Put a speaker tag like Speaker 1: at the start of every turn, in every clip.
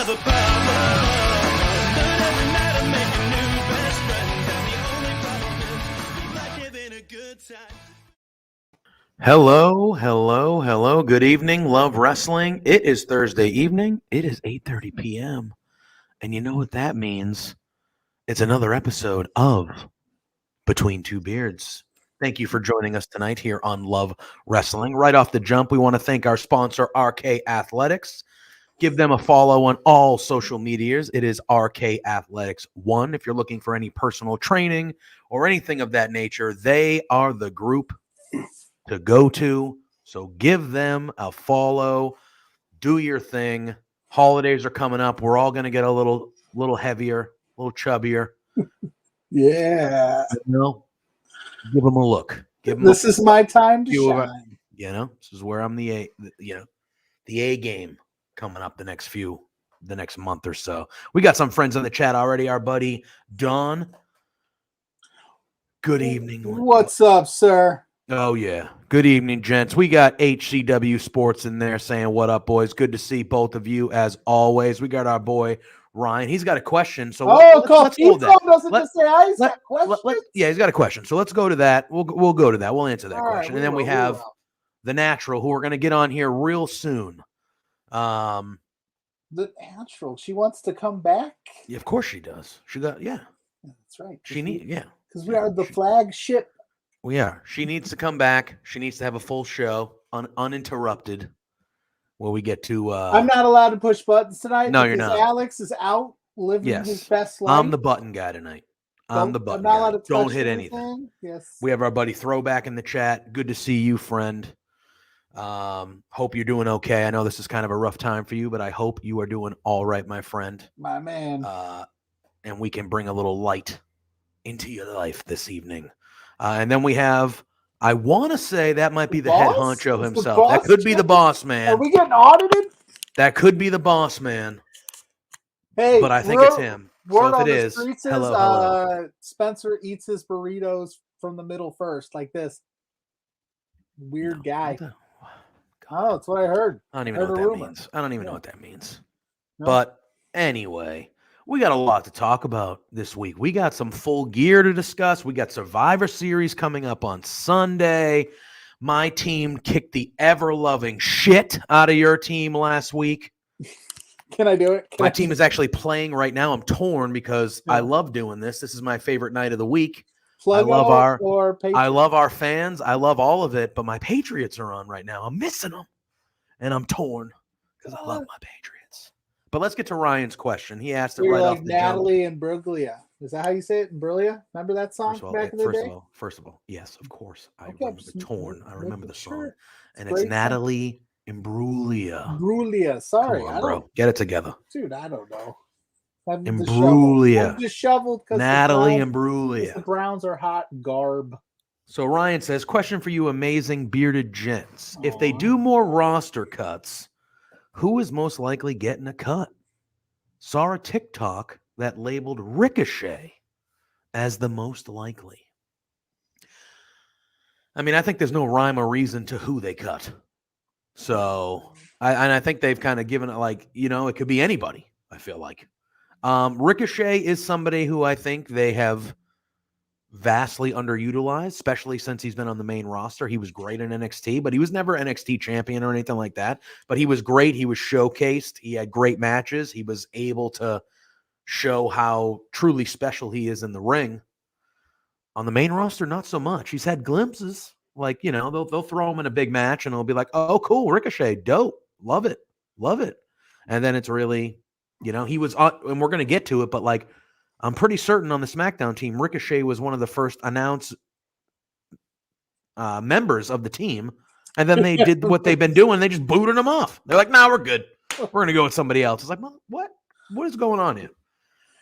Speaker 1: the power. But every night I make a new best friend. And the only problem is we like having a good time.
Speaker 2: Hello. Good evening, Love Wrestling. It is Thursday evening. It is 8:30 p.m. And you know what that means? It's another episode of Between Two Beards. Thank you for joining us tonight here on Love Wrestling. Right off the jump, we want to thank our sponsor, RK Athletics. Give them a follow on all social medias. It is RK Athletics 1. If you're looking for any personal training or anything of that nature, they are the group to go to. So give them a follow. Do your thing. Holidays are coming up. We're all going to get a little heavier, a little chubbier.
Speaker 3: Yeah.
Speaker 2: You know, give them a look.
Speaker 3: This is my time to shine.
Speaker 2: This is where I'm the A game coming up the next month or so. We got some friends in the chat already. Our buddy Don. Good evening.
Speaker 3: What's up, sir?
Speaker 2: Oh, yeah. Good evening, gents. We got HCW Sports in there saying, what up, boys? Good to see both of you, as always. We got our boy, Ryan. He's got a question. So let's hold that.
Speaker 3: Doesn't just say, he's got questions?
Speaker 2: Yeah, he's got a question. So let's go to that. We'll go to that. We'll answer that question. And then we have the Natural, who we're going to get on here real soon.
Speaker 3: The Natural. She wants to come back?
Speaker 2: Yeah, of course she does. Yeah.
Speaker 3: That's right.
Speaker 2: Because
Speaker 3: we are the flagship.
Speaker 2: Yeah, she needs to come back. She needs to have a full show, uninterrupted, where we get to...
Speaker 3: I'm not allowed to push buttons tonight.
Speaker 2: No, you're not.
Speaker 3: Alex is out living his best life.
Speaker 2: I'm the button guy tonight. I'm the button guy. Don't hit anything.
Speaker 3: Yes.
Speaker 2: We have our buddy Throwback in the chat. Good to see you, friend. Hope you're doing okay. I know this is kind of a rough time for you, but I hope you are doing all right, my friend.
Speaker 3: My man.
Speaker 2: And we can bring a little light into your life this evening. And then we have, I want to say that might be the head honcho himself. That could be the boss man.
Speaker 3: Are we getting audited?
Speaker 2: That could be the boss man.
Speaker 3: Hey,
Speaker 2: but I think it's him.
Speaker 3: Word
Speaker 2: so if
Speaker 3: on
Speaker 2: it
Speaker 3: the
Speaker 2: is,
Speaker 3: streets
Speaker 2: hello.
Speaker 3: Spencer eats his burritos from the middle first, like this. Weird guy. Oh, that's what I heard.
Speaker 2: I don't even know what that means. I don't even know what that means. No. But anyway, we got a lot to talk about this week. We got some Full Gear to discuss. We got Survivor Series coming up on Sunday. My team kicked the ever-loving shit out of your team last week.
Speaker 3: Can I do it?
Speaker 2: My team is actually playing right now. I'm torn because I love doing this. This is my favorite night of the week. I love our fans. I love all of it, but my Patriots are on right now. I'm missing them, and I'm torn because I love my Patriots. But let's get to Ryan's question. He asked it right off the
Speaker 3: Natalie and Bruglia. Is that how you say it? Bruglia? Remember that song back in the day?
Speaker 2: First of all, yes, of course. I remember Torn. I remember the song. And it's Natalie Imbruglia.
Speaker 3: Imbruglia. Sorry.
Speaker 2: Come on, bro. Get it together.
Speaker 3: Dude, I don't know.
Speaker 2: Imbruglia.
Speaker 3: I'm disheveled because
Speaker 2: Natalie Imbruglia.
Speaker 3: The Browns are hot garb.
Speaker 2: So Ryan says, question for you, amazing bearded gents. Aww. If they do more roster cuts, who is most likely getting a cut? Saw a TikTok that labeled Ricochet as the most likely. I mean, I think there's no rhyme or reason to who they cut. So, I think they've kind of given it it could be anybody, I feel like. Ricochet is somebody who I think they have vastly underutilized, especially since he's been on the main roster. He was great in NXT, but he was never NXT champion or anything like that. But he was great. He was showcased. He had great matches. He was able to show how truly special he is in the ring. On the main roster, not so much. He's had glimpses. They'll throw him in a big match and it'll be like, oh, cool, Ricochet, dope. Love it. And then it's really, he was on, and we're going to get to it, but I'm pretty certain on the SmackDown team, Ricochet was one of the first announced members of the team. And then they did what they've been doing. They just booted him off. They're like, nah, we're good. We're going to go with somebody else. It's like, well, what? What is going on here?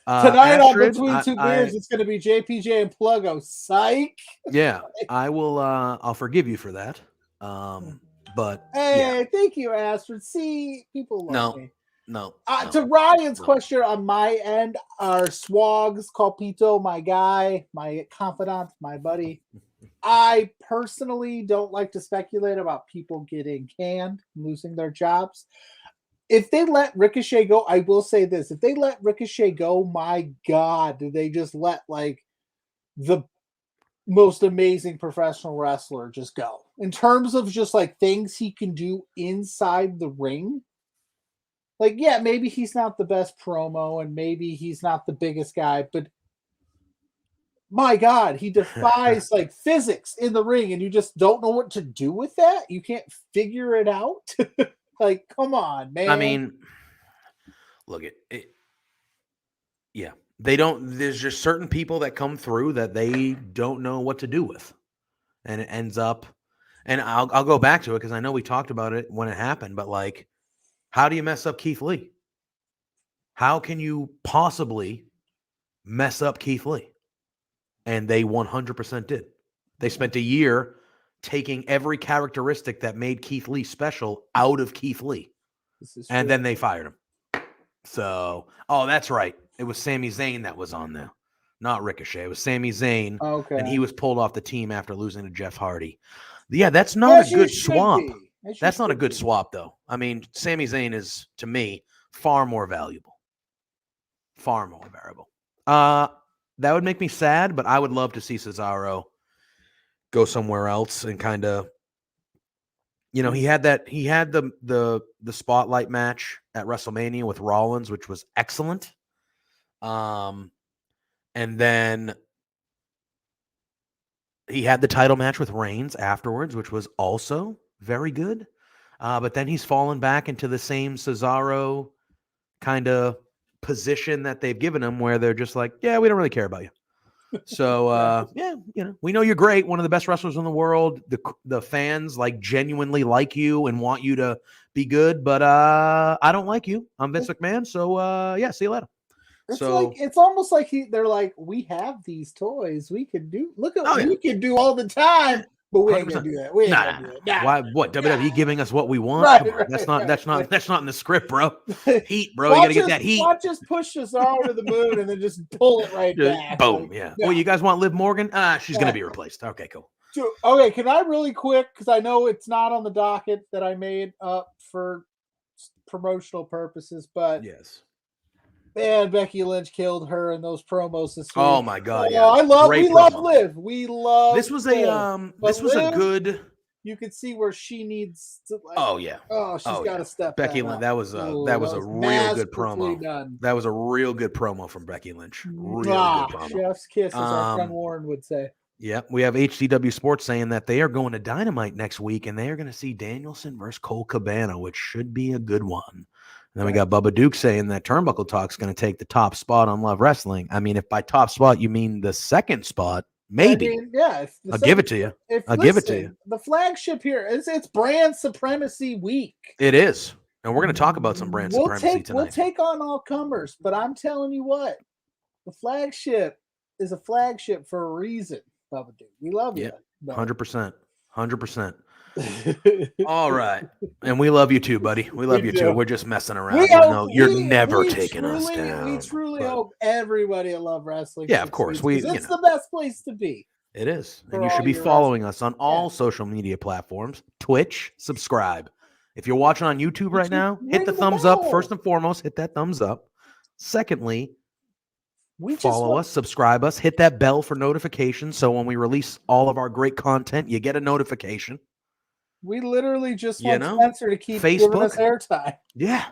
Speaker 3: Tonight Astrid, on Between Two Beers, it's going to be JPJ and Pluggo. Psych.
Speaker 2: Yeah, I will. I'll forgive you for that. But
Speaker 3: hey, thank you, Astrid. See, people love me.
Speaker 2: No.
Speaker 3: To Ryan's question on my end, our Swags, Calpito, my guy, my confidant, my buddy. I personally don't like to speculate about people getting canned, losing their jobs. if they let Ricochet go, I will say this: if they let Ricochet go, my God, do they just let like the most amazing professional wrestler just go in terms of just like things he can do inside the ring? Like, yeah, maybe he's not the best promo and maybe he's not the biggest guy, but my God, he defies like physics in the ring and you just don't know what to do with that. You can't figure it out. Like, come on, man.
Speaker 2: I mean, look it. Yeah, they don't. There's just certain people that come through that they don't know what to do with, and it ends up. And I'll go back to it because I know we talked about it when it happened. But like, how do you mess up Keith Lee? How can you possibly mess up Keith Lee? And they 100% did. They spent a year taking every characteristic that made Keith Lee special out of Keith Lee, and then they fired him. So, oh, that's right. It was Sami Zayn that was on there, not Ricochet. It was Sami Zayn,
Speaker 3: Okay.
Speaker 2: and he was pulled off the team after losing to Jeff Hardy. Yeah, that's not a good swap. That's not a good swap, though. I mean, Sami Zayn is, to me, far more valuable. Far more valuable. That would make me sad, but I would love to see Cesaro go somewhere else and kind of, you know, he had the spotlight match at WrestleMania with Rollins, which was excellent. And then he had the title match with Reigns afterwards, which was also very good. But then he's fallen back into the same Cesaro kind of position that they've given him where they're just like, yeah, we don't really care about you. So, yeah, you know, we know you're great. One of the best wrestlers in the world. The fans like genuinely like you and want you to be good, but I don't like you. I'm Vince McMahon. So, yeah, see you later.
Speaker 3: It's
Speaker 2: So
Speaker 3: like it's almost like they're like, we have these toys we can do. Look at what we can do all the time, but we ain't gonna do that. We ain't gonna do it. Nah.
Speaker 2: Why? What? WWE giving us what we want?
Speaker 3: Right,
Speaker 2: Come on,
Speaker 3: right,
Speaker 2: that's not in the script, bro. Heat, bro. You gotta get that heat.
Speaker 3: Watch us push Cesaro to the moon and then just pull it right back.
Speaker 2: Boom.
Speaker 3: Like,
Speaker 2: Yeah. Oh, you guys want Liv Morgan? She's gonna be replaced. Okay, cool.
Speaker 3: So, okay, can I really quick, because I know it's not on the docket that I made up for promotional purposes, but
Speaker 2: yes.
Speaker 3: Man, Becky Lynch killed her in those promos this week.
Speaker 2: Oh my God!
Speaker 3: Yeah, we love Liv. We love.
Speaker 2: This was a
Speaker 3: Liv,
Speaker 2: a good.
Speaker 3: You could see where she needs to. Like,
Speaker 2: oh yeah.
Speaker 3: Oh, she's got to step.
Speaker 2: Becky Lynch. That was a real good promo. Done. That was a real good promo from Becky Lynch. Real good promo.
Speaker 3: Chef's kiss, as our friend Warren would say.
Speaker 2: Yeah, we have HDW Sports saying that they are going to Dynamite next week, and they are going to see Danielson versus Cole Cabana, which should be a good one. And then we got Bubba Duke saying that Turnbuckle Talk's going to take the top spot on Love Wrestling. I mean, if by top spot you mean the second spot, maybe.
Speaker 3: I mean, yeah,
Speaker 2: I'll give it to you. I'll give it to you.
Speaker 3: The flagship here it's brand supremacy week.
Speaker 2: It is, and we're going to talk about some brand supremacy tonight.
Speaker 3: We'll take on all comers, but I'm telling you what, the flagship is a flagship for a reason. Bubba Duke, we love you.
Speaker 2: 100%, 100%. All right, and we love you too, buddy. We love you too. We're just messing around. You're never taking us down.
Speaker 3: We truly hope everybody at Love Wrestling.
Speaker 2: Yeah, of course.
Speaker 3: It's the best place to be.
Speaker 2: It is, and you should be following us on all social media platforms. Twitch, subscribe. If you're watching on YouTube right now, hit the thumbs up. First and foremost, hit that thumbs up. Secondly, follow us, subscribe us, hit that bell for notifications. So when we release all of our great content, you get a notification.
Speaker 3: We literally just want Spencer to keep giving us airtime.
Speaker 2: Yeah.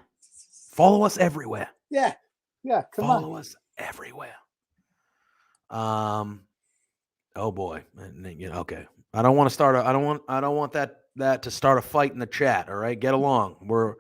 Speaker 2: Follow us everywhere.
Speaker 3: Yeah. Yeah.
Speaker 2: Follow us everywhere. Oh boy. Okay. I don't want to start I don't want that to start a fight in the chat. All right. Get along. We're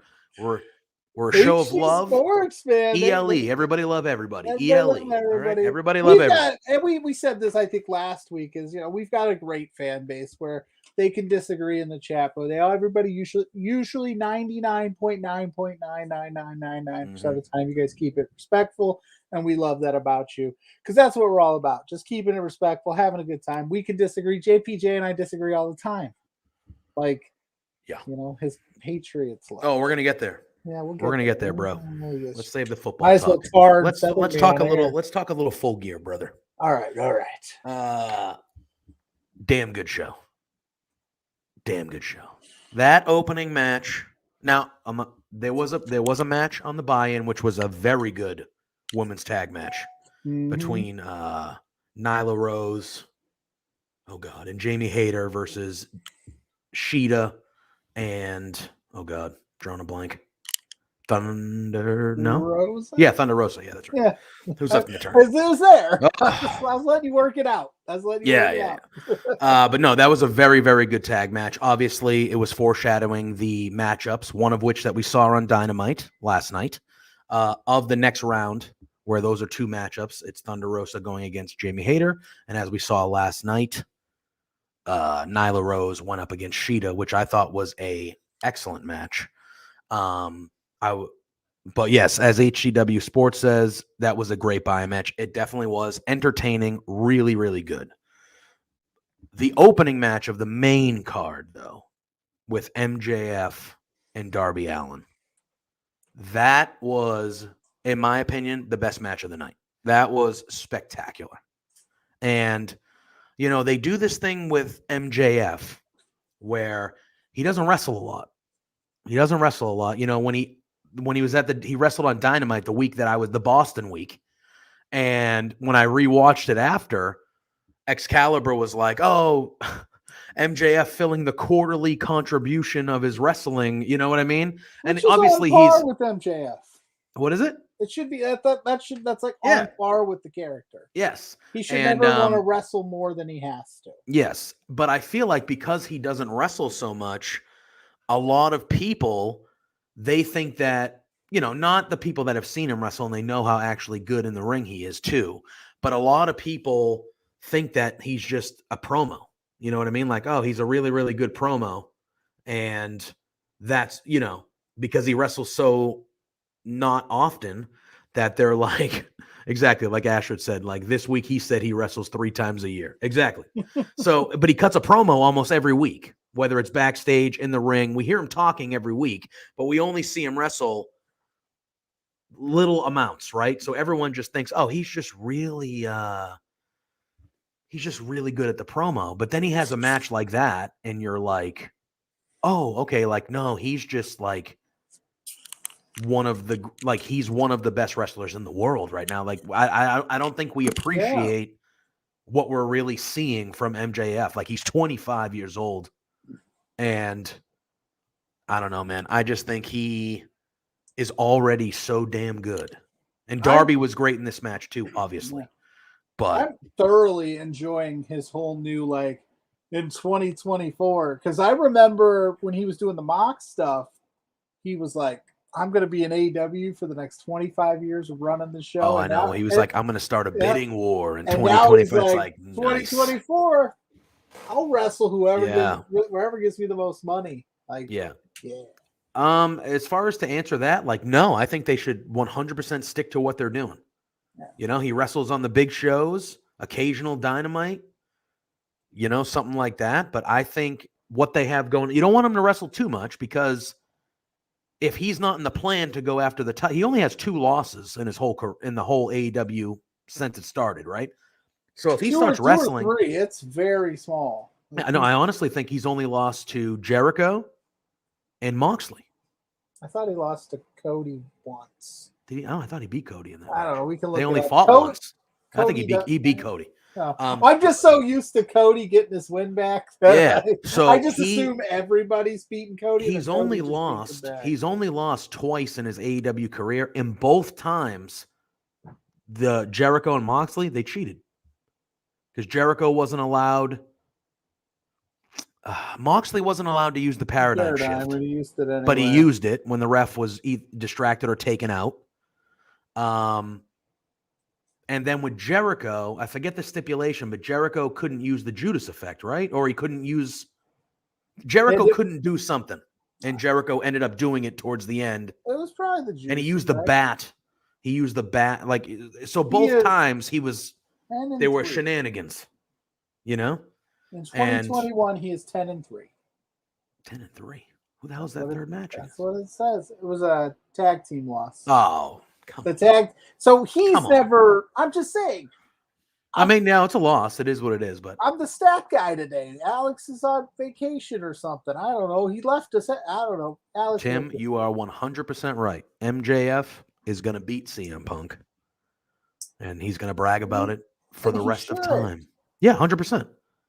Speaker 2: a show of love.
Speaker 3: Sports, man.
Speaker 2: ELE. Everybody love everybody. ELE. Everybody. Everybody love everybody.
Speaker 3: And we said this, I think, last week is, we've got a great fan base where they can disagree in the chat, but everybody usually 99.9.99999% of the time you guys keep it respectful, and we love that about you because that's what we're all about. Just keeping it respectful, having a good time. We can disagree. JPJ and I disagree all the time. Like, his Patriots love.
Speaker 2: Oh, we're gonna get there.
Speaker 3: Yeah,
Speaker 2: we're gonna get there, bro. Let's save the football.
Speaker 3: Let's
Speaker 2: talk a little. Let's talk a little Full Gear, brother.
Speaker 3: All right.
Speaker 2: Damn good show. Damn good show. That opening match. Now, there was a match on the buy-in, which was a very good women's tag match between Nyla Rose, oh god, and Jamie Hayter versus Sheeta and drawing a blank. Thunder
Speaker 3: Rosa?
Speaker 2: Yeah, Thunder Rosa. Yeah, that's right.
Speaker 3: Yeah.
Speaker 2: Who's left in the
Speaker 3: It
Speaker 2: tournament?
Speaker 3: was there.
Speaker 2: Oh.
Speaker 3: I was letting you work it out.
Speaker 2: Yeah. But no, that was a very, very good tag match. Obviously, it was foreshadowing the matchups, one of which that we saw on Dynamite last night. Of the next round, where those are two matchups, it's Thunder Rosa going against Jamie Hayter. And as we saw last night, Nyla Rose went up against Sheeta, which I thought was a excellent match. But yes, as HCW Sports says, that was a great buy match. It definitely was entertaining, really, really good. The opening match of the main card, though, with MJF and Darby Allin, that was, in my opinion, the best match of the night. That was spectacular. And, you know, they do this thing with MJF where he doesn't wrestle a lot. You know, when he was he wrestled on Dynamite the week that I was the Boston week. And when I rewatched it after, Excalibur was like, oh, MJF filling the quarterly contribution of his wrestling. You know what I mean? And
Speaker 3: Which is
Speaker 2: obviously
Speaker 3: on par
Speaker 2: he's,
Speaker 3: with MJF.
Speaker 2: what is it?
Speaker 3: It should be that's like on par with the character.
Speaker 2: Yes.
Speaker 3: He should never want to wrestle more than he has to.
Speaker 2: Yes. But I feel like because he doesn't wrestle so much, a lot of people, they think that, you know, not the people that have seen him wrestle and they know how actually good in the ring he is too, but a lot of people think that he's just a promo. You know what I mean? Like, oh, he's a really, really good promo. And that's, you know, because he wrestles so not often that they're like, exactly like Ashford said, like this week he said he wrestles 3 times a year. Exactly. So, but he cuts a promo almost every week, whether it's backstage, in the ring. We hear him talking every week, but we only see him wrestle little amounts, right? So everyone just thinks, oh, he's just really good at the promo. But then he has a match like that, and you're like, oh, okay, like, no, he's just like he's one of the best wrestlers in the world right now. Like, I don't think we appreciate what we're really seeing from MJF. Like, he's 25 years old, and I don't know, man. I just think he is already so damn good. And Darby was great in this match too, obviously. But
Speaker 3: I'm thoroughly enjoying his whole new, like, in 2024. Because I remember when he was doing the mock stuff, he was like, I'm going to be in AEW for the next 25 years of running the show.
Speaker 2: Oh,
Speaker 3: and
Speaker 2: I know. He was like, I'm going to start a bidding war in 2024. It's like,
Speaker 3: 2024, I'll wrestle whoever gives me the most money. Like, yeah.
Speaker 2: As far as to answer that, like, no, I think they should 100% stick to what they're doing.
Speaker 3: Yeah.
Speaker 2: You know, he wrestles on the big shows, occasional Dynamite, you know, something like that. But I think what they have going, you don't want him to wrestle too much, because if he's not in the plan to go after the title, he only has 2 losses in the whole AEW since it started, right? So if he starts wrestling,
Speaker 3: 2 or 3, it's very small.
Speaker 2: No, I honestly think he's only lost to Jericho and Moxley.
Speaker 3: I thought he lost to Cody once.
Speaker 2: Did he? Oh, I thought he beat Cody in that.
Speaker 3: I don't know. We can look.
Speaker 2: They only
Speaker 3: it up.
Speaker 2: fought once. I think he beat Cody.
Speaker 3: No. I'm just so used to Cody getting his win back.
Speaker 2: Yeah. So
Speaker 3: I just assume everybody's beating Cody.
Speaker 2: He's only lost twice in his AEW career. In both times, the Jericho and Moxley, they cheated. Because Jericho wasn't allowed. Moxley wasn't allowed to use the paradigm shift,
Speaker 3: but he used it anyway.
Speaker 2: But he used it when the ref was distracted or taken out. And then with Jericho, I forget the stipulation, but Jericho couldn't use the Judas effect, right? Or he couldn't use Jericho couldn't do something, and Jericho ended up doing it towards the end.
Speaker 3: It was probably the Judas.
Speaker 2: And he used the bat. He used the bat, like, so both times they were shenanigans, you know.
Speaker 3: In 2021, he is 10-3.
Speaker 2: 10-3. Who the hell's that third match?
Speaker 3: That's what it says. It was a tag team loss.
Speaker 2: Oh,
Speaker 3: come on. So he's never. I'm just saying,
Speaker 2: I mean, now it's a loss. It is what it is, but
Speaker 3: I'm the stat guy today. Alex is on vacation or something. I don't know. He left us. I don't know. Alex.
Speaker 2: Tim, you are 100% right. MJF is going to beat CM Punk, and he's going to brag about it for
Speaker 3: And
Speaker 2: the
Speaker 3: he
Speaker 2: rest of
Speaker 3: should.
Speaker 2: time. Yeah, 100%.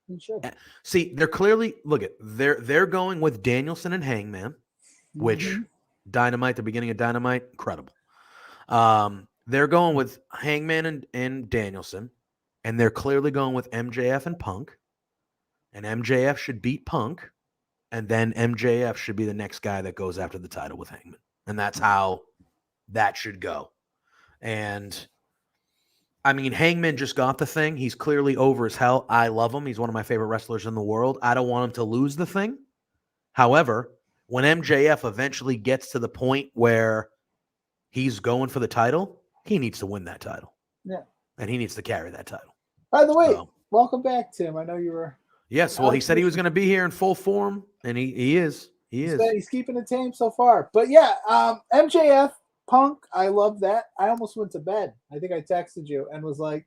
Speaker 3: He should.
Speaker 2: See, they're clearly they're going with Danielson and Hangman, which
Speaker 3: Mhm.
Speaker 2: Dynamite, the beginning of Dynamite, incredible. They're going with Hangman and Danielson, and they're clearly going with MJF and Punk, and MJF should beat Punk, and then MJF should be the next guy that goes after the title with Hangman, and that's how that should go. And I mean, Hangman just got the thing. He's clearly over as hell. I love him. He's one of my favorite wrestlers in the world. I don't want him to lose the thing. However, when MJF eventually gets to the point where he's going for the title, he needs to win that title.
Speaker 3: Yeah.
Speaker 2: And he needs to carry that title.
Speaker 3: By the way,
Speaker 2: So,
Speaker 3: welcome back, Tim. I know you were.
Speaker 2: yes, well, he said he was going to be here in full form, and he is. He is.
Speaker 3: He's keeping it tame so far. But yeah, MJF, Punk, I love that. I almost went to bed. I think I texted you and was like,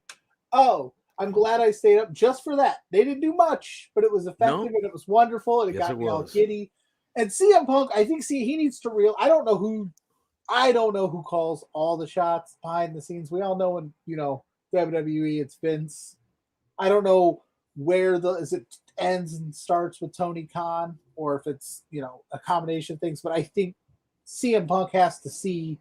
Speaker 3: oh, I'm glad I stayed up just for that. They didn't do much, but it was effective and it was wonderful, and it
Speaker 2: Yes,
Speaker 3: got
Speaker 2: it
Speaker 3: me all
Speaker 2: was.
Speaker 3: giddy. And CM Punk, I think, he needs to I don't know who calls all the shots behind the scenes. We all know in, WWE, it's Vince. I don't know where is it ends and starts with Tony Khan, or if it's, a combination of things. But I think CM Punk has to see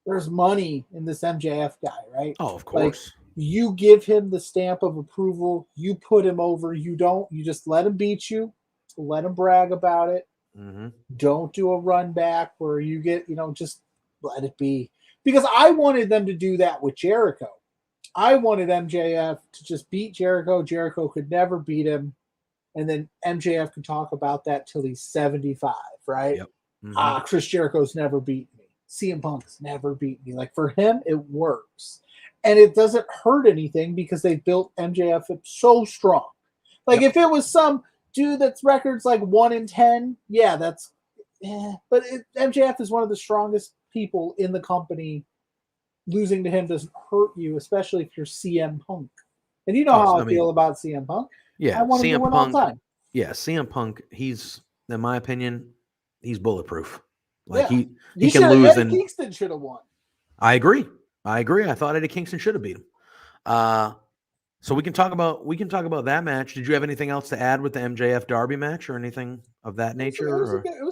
Speaker 3: there's money in this MJF guy, right?
Speaker 2: Oh, of course.
Speaker 3: You give him the stamp of approval. You put him over. You just let him beat you. Let him brag about it.
Speaker 2: Mm-hmm.
Speaker 3: Don't do a run back where you get, just let it be. Because I wanted them to do that with Jericho. I wanted MJF to just beat Jericho. Jericho could never beat him. And then MJF could talk about that till he's 75, right?
Speaker 2: Yep. Mm-hmm.
Speaker 3: Chris Jericho's never beat me. CM Punk's never beat me. Like, for him, it works. And it doesn't hurt anything because they built MJF up so strong. Like, if it was some dude that's records like 1-10, yeah, that's but MJF is one of the strongest people in the company. Losing to him doesn't hurt you, especially if you're CM Punk. And you know how I feel about CM Punk.
Speaker 2: Yeah,
Speaker 3: I want him to win all the time.
Speaker 2: Yeah, CM Punk, he's, in my opinion, he's bulletproof. Like,
Speaker 3: Yeah.
Speaker 2: he can lose. And
Speaker 3: Kingston should have won.
Speaker 2: I agree. I thought Eddie Kingston should have beat him. So we can talk about that match. Did you have anything else to add with the MJF Darby match or anything of that nature?
Speaker 3: It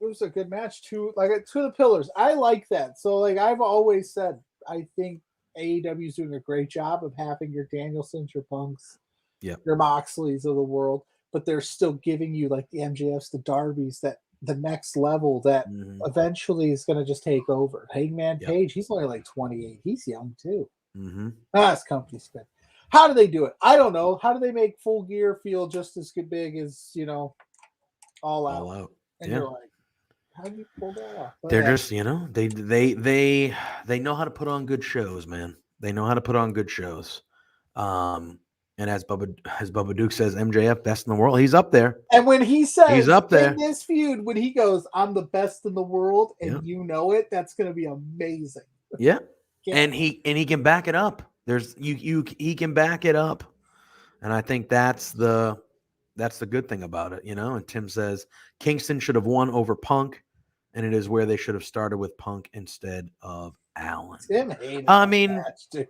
Speaker 3: was a good match too. Like, to the pillars. I like that. So, like, I've always said, I think AEW is doing a great job of having your Danielsons, your Punks, your Moxleys of the world, but they're still giving you, like, the MJFs, the Darbys, that the next level that eventually is going to just take over. Hangman Page, he's only like 28. He's young too. This company's good. How do they do it? I don't know. How do they make Full Gear feel just as big as, All Out? And you're like, how do you pull that off? But
Speaker 2: they're just, they know how to put on good shows, man. They know how to put on good shows. And as Bubba Duke says, MJF, best in the world. He's up there.
Speaker 3: And when he says,
Speaker 2: he's up there
Speaker 3: in this feud, when he goes, I'm the best in the world, and you know it, that's going to be amazing.
Speaker 2: Yeah. And he can back it up. He can back it up. And I think that's the good thing about it, And Tim says Kingston should have won over Punk, and it is where they should have started with Punk instead of Allen.
Speaker 3: Tim hated
Speaker 2: match, dude.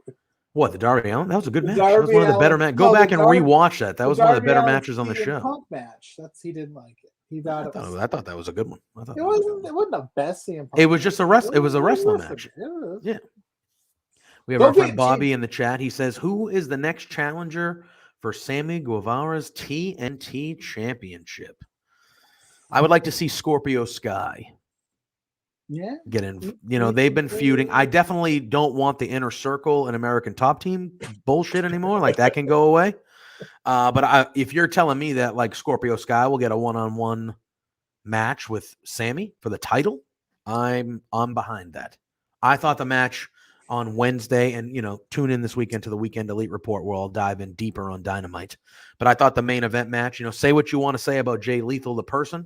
Speaker 2: What, the Darby Allen? That was a good match. That was one of the better matches. Go back and rewatch that. That was one of the better matches on the show.
Speaker 3: Punk match. He didn't like it.
Speaker 2: I thought that was a good one.
Speaker 3: It wasn't the best CM Punk.
Speaker 2: It was just a wrestling match. Yeah. We have our friend Bobby in the chat. He says, "Who is the next challenger for Sammy Guevara's TNT Championship?" I would like to see Scorpio Sky.
Speaker 3: Yeah.
Speaker 2: Get in. They've been feuding. I definitely don't want the Inner Circle and American Top Team bullshit anymore. Like, that can go away. But if you're telling me that, like, Scorpio Sky will get a one-on-one match with Sammy for the title, I'm behind that. I thought the match on Wednesday, and tune in this weekend to the Weekend Elite Report where I'll dive in deeper on Dynamite. But I thought the main event match, say what you want to say about Jay Lethal the person,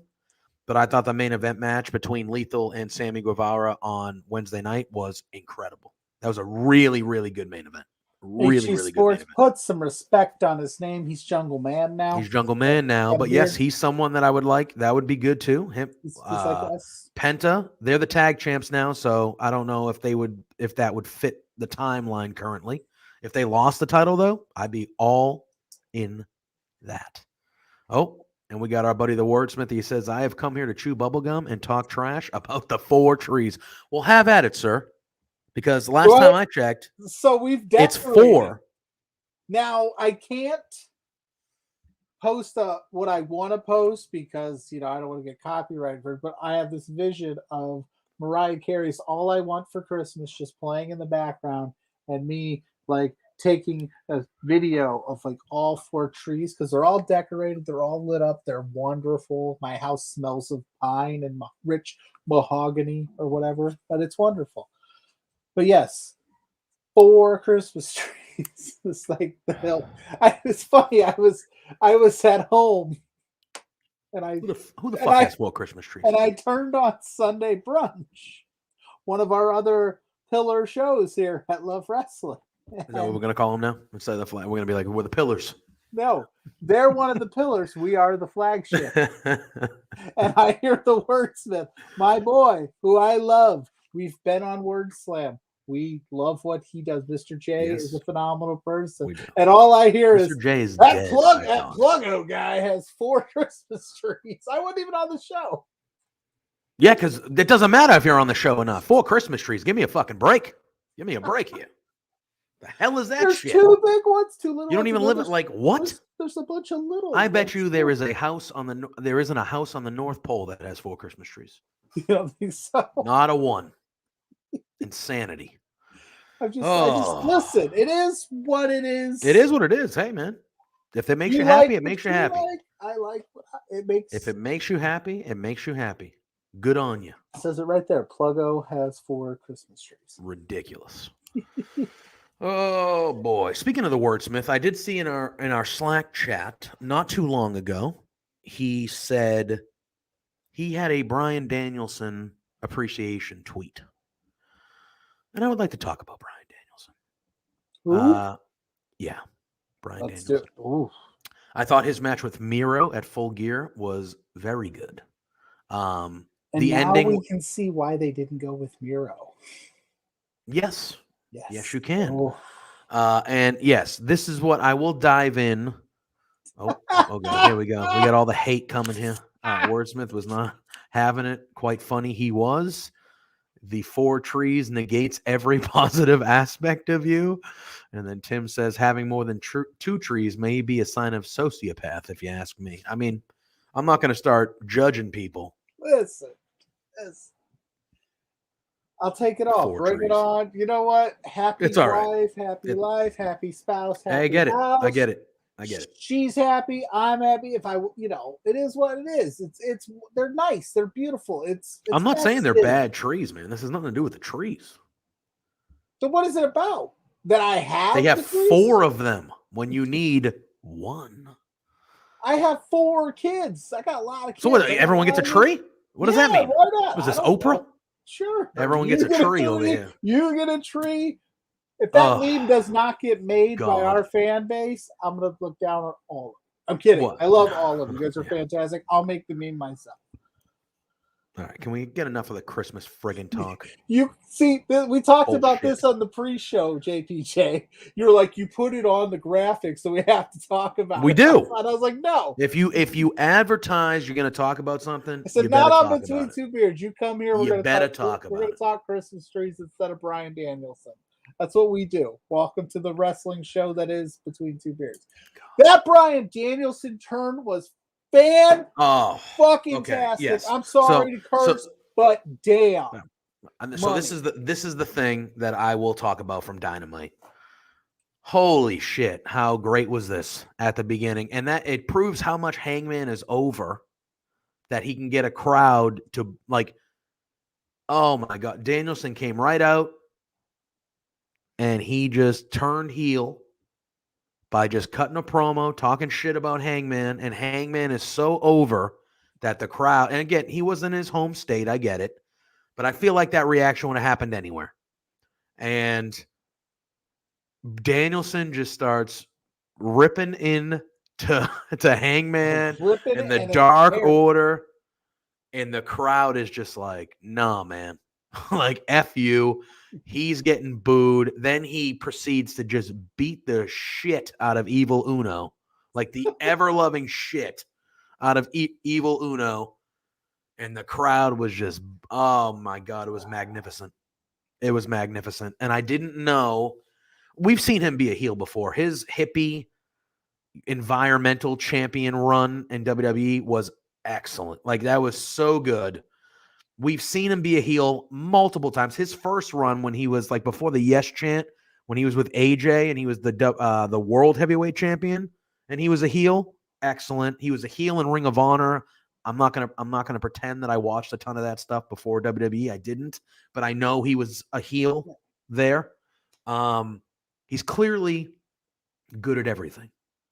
Speaker 2: but I thought the main event match between Lethal and Sammy Guevara on Wednesday night was incredible. That was a really, really good main event. really,
Speaker 3: HG
Speaker 2: really good main
Speaker 3: Sports,
Speaker 2: event.
Speaker 3: put some respect on his name. He's Jungle Man now.
Speaker 2: He's Jungle Man now,
Speaker 3: And
Speaker 2: but yes,
Speaker 3: weird.
Speaker 2: he's someone that I would like. That would be good too. Him,
Speaker 3: He's like us.
Speaker 2: Penta, they're the tag champs now, so I don't know if that would fit the timeline currently. If they lost the title though, I'd be all in that. Oh, and we got our buddy the wordsmith. He says, "I have come here to chew bubblegum and talk trash about the 4 trees." Well, have at it, sir. Because last time I checked,
Speaker 3: So we've
Speaker 2: it's
Speaker 3: decorated.
Speaker 2: 4.
Speaker 3: Now I can't post what I want to post because I don't want to get copyrighted for it, but I have this vision of Mariah Carey's "All I Want for Christmas" just playing in the background, and me like taking a video of like all 4 trees because they're all decorated, they're all lit up, they're wonderful. My house smells of pine and rich mahogany or whatever, but it's wonderful. But yes, 4 Christmas trees. It's like the hell. It's funny. I was at home, and
Speaker 2: Who the fuck has 4 Christmas trees?
Speaker 3: And I turned on Sunday Brunch, one of our other pillar shows here at Love Wrestling.
Speaker 2: Is that what we're gonna call them now? Instead of the flag, we're gonna be like, we're the pillars.
Speaker 3: No, they're one of the pillars. We are the flagship. And I hear the wordsmith, my boy, who I love. We've been on Word Slam. We love what he does. Mr. J is a phenomenal person. And all I hear is
Speaker 2: Mr. J is
Speaker 3: that
Speaker 2: dead,
Speaker 3: that Pluggo guy has 4 Christmas trees. I wasn't even on the show.
Speaker 2: Yeah, because it doesn't matter if you're on the show or not. 4 Christmas trees. Give me a fucking break. Give me a break here. The hell is that
Speaker 3: There's
Speaker 2: shit?
Speaker 3: 2 big ones, 2 little ones.
Speaker 2: You don't even live it like what?
Speaker 3: There's a bunch of little.
Speaker 2: I bet you there is a house on the there isn't a house on the North Pole that has 4 Christmas trees.
Speaker 3: You don't think so?
Speaker 2: Not a one. Insanity.
Speaker 3: I just listen. It is what it is.
Speaker 2: It is what it is. Hey, man. If it makes you happy, it makes you happy.
Speaker 3: I like it makes.
Speaker 2: If it makes you happy, it makes you happy. Good on you.
Speaker 3: It says it right there. Pluggo has 4 Christmas trees.
Speaker 2: Ridiculous. Oh boy. Speaking of the wordsmith, I did see in our Slack chat not too long ago, he said he had a Bryan Danielson appreciation tweet. And I would like to talk about Bryan Danielson. Yeah. Bryan Danielson.
Speaker 3: Ooh.
Speaker 2: I thought his match with Miro at Full Gear was very good.
Speaker 3: And
Speaker 2: the
Speaker 3: now
Speaker 2: ending,
Speaker 3: we can see why they didn't go with Miro.
Speaker 2: Yes. Yes, you can.
Speaker 3: Oh.
Speaker 2: And yes, this is what I will dive in. Oh, God, here we go. We got all the hate coming here. Wordsmith was not having it. Quite funny. He was. The 4 trees negates every positive aspect of you. And then Tim says having more than 2 trees may be a sign of sociopath, if you ask me. I mean, I'm not going to start judging people.
Speaker 3: Listen. I'll take it all. Bring it on. You know what? Happy
Speaker 2: it's all
Speaker 3: wife,
Speaker 2: right.
Speaker 3: happy life, happy spouse, happy
Speaker 2: I get it.
Speaker 3: house.
Speaker 2: I get it.
Speaker 3: She's happy. I'm happy. If it is what it is. It's they're nice. They're beautiful.
Speaker 2: I'm not saying they're bad trees, man. This has nothing to do with the trees.
Speaker 3: So what is it about? That I have?
Speaker 2: They have 4 of them when you need 1.
Speaker 3: I have 4 kids. I got a lot of kids.
Speaker 2: So what? Everyone gets a tree? What does that mean?
Speaker 3: Why not?
Speaker 2: Was this Oprah?
Speaker 3: Know. Sure.
Speaker 2: Everyone gets a tree over here.
Speaker 3: You get a tree. If that meme does not get made by our fan base, I'm going to look down on all of them. I'm kidding. What? I love all of them. You guys are fantastic. I'll make the meme myself.
Speaker 2: All right. Can we get enough of the Christmas friggin' talk?
Speaker 3: You see, we talked about this on the pre-show, JPJ. You're like, you put it on the graphics, so we have to talk about it.
Speaker 2: We do.
Speaker 3: And I was like, no.
Speaker 2: If you advertise you're going to talk about something,
Speaker 3: I said, not on Between Two Beards. You come here, we're going to talk about it. We're going to talk Christmas trees instead of Bryan Danielson. That's what we do. Welcome to the wrestling show that is Between Two Beards. That Bryan Danielson turn was fucking tastic. Yes. I'm sorry to curse, but damn.
Speaker 2: So this is the thing that I will talk about from Dynamite. Holy shit, how great was this at the beginning? And that it proves how much Hangman is over, that he can get a crowd to like, oh my God. Danielson came right out and he just turned heel by just cutting a promo, talking shit about Hangman, and Hangman is so over that the crowd, and again, he was in his home state, I get it, but I feel like that reaction would have happened anywhere. And Danielson just starts ripping in to Hangman
Speaker 3: Ripping
Speaker 2: and
Speaker 3: it
Speaker 2: the
Speaker 3: and it's
Speaker 2: Dark
Speaker 3: there.
Speaker 2: Order, and the crowd is just like, nah, man. Like, F you. He's getting booed. Then he proceeds to just beat the shit out of Evil Uno, like the ever-loving shit out of Evil Uno. And the crowd was just, oh my God, it was magnificent. It was magnificent. And I didn't know, we've seen him be a heel before. His hippie environmental champion run in WWE was excellent. Like, that was so good. We've seen him be a heel multiple times. His first run when he was like before the Yes chant, when he was with AJ and he was the world heavyweight champion and he was a heel, excellent. He was a heel in Ring of Honor. I'm not gonna pretend that I watched a ton of that stuff before WWE. I didn't, but I know he was a heel there. He's clearly good at everything.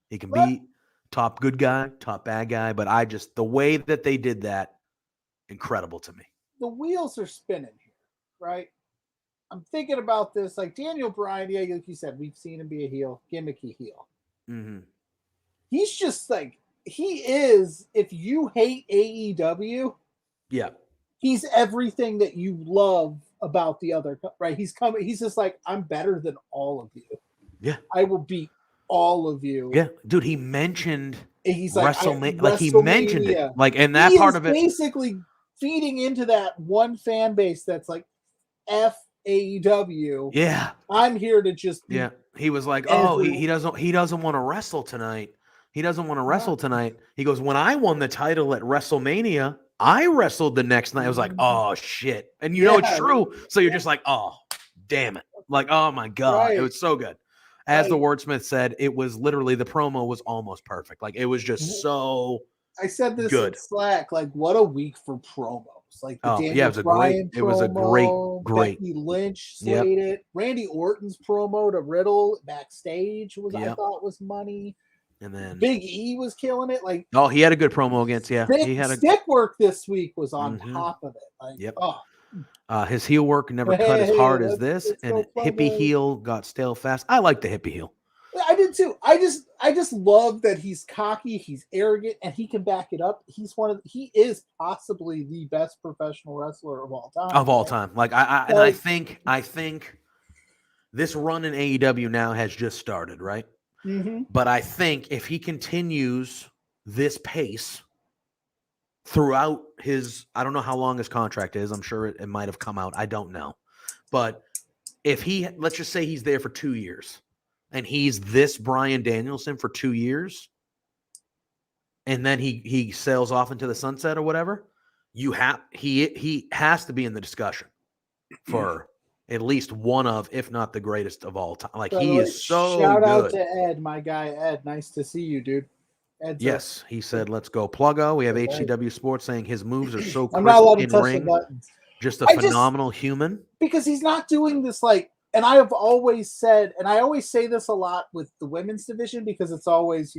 Speaker 2: He can be top good guy, top bad guy, but the way that they did that, incredible to me.
Speaker 3: The wheels are spinning here, right? I'm thinking about this, like Daniel Bryan, yeah, like you said, we've seen him be a heel, gimmicky heel.
Speaker 2: Mm-hmm.
Speaker 3: He's just like, he is, if you hate AEW,
Speaker 2: Yeah.
Speaker 3: he's everything that you love about the other, right? He's just like, I'm better than all of you.
Speaker 2: Yeah.
Speaker 3: I will beat all of you.
Speaker 2: Yeah. Dude, he mentioned
Speaker 3: He's like,
Speaker 2: WrestleMania. Like, he mentioned it. Like, and that
Speaker 3: he
Speaker 2: part
Speaker 3: is
Speaker 2: of it.
Speaker 3: basically feeding into that one fan base that's like, F AEW.
Speaker 2: Yeah.
Speaker 3: I'm here to just
Speaker 2: Yeah. He was like, oh, he doesn't want to wrestle tonight. He doesn't want to wrestle tonight. He goes, when I won the title at WrestleMania, I wrestled the next night. I was like, oh shit. And you know it's true. So you're just like, oh, damn it. Like, oh my God. It was so good. As the wordsmith said, it was literally, the promo was almost perfect. Like, it was just so
Speaker 3: I said this
Speaker 2: good.
Speaker 3: in Slack, like, what a week for promos. Like the Daniel
Speaker 2: it was a
Speaker 3: Bryan
Speaker 2: great, it was a great.
Speaker 3: Becky Lynch slayed it. Randy Orton's promo to Riddle backstage I thought was money.
Speaker 2: And then
Speaker 3: Big E was killing it. Like,
Speaker 2: he had a good promo against, he had
Speaker 3: stick work this week was on top of it. Like,
Speaker 2: his heel work never cut as hard as this, and hippie heel got stale fast. I like the hippie heel.
Speaker 3: I did too. I just love that he's cocky, he's arrogant, and he can back it up. He is possibly the best professional wrestler of all time.
Speaker 2: Of all time. Like, I think this run in AEW now has just started, right?
Speaker 3: Mm-hmm.
Speaker 2: But I think if he continues this pace throughout I don't know how long his contract is. I'm sure it might have come out. I don't know. But if let's just say he's there for 2 years and he's this Bryan Danielson for 2 years, and then he sails off into the sunset or whatever, he has to be in the discussion for at least one of, if not the greatest of all time. Like, he is so
Speaker 3: shout
Speaker 2: good.
Speaker 3: out to Ed, my guy Ed. Nice to see you, dude.
Speaker 2: Yes, he said, let's go Pluggo. We have HCW Sports saying his moves are so crisp
Speaker 3: I'm not allowed to
Speaker 2: in
Speaker 3: touch
Speaker 2: ring.
Speaker 3: the buttons.
Speaker 2: Just a phenomenal human.
Speaker 3: Because he's not doing this like, and I have always said, and I always say this a lot with the women's division because it's always,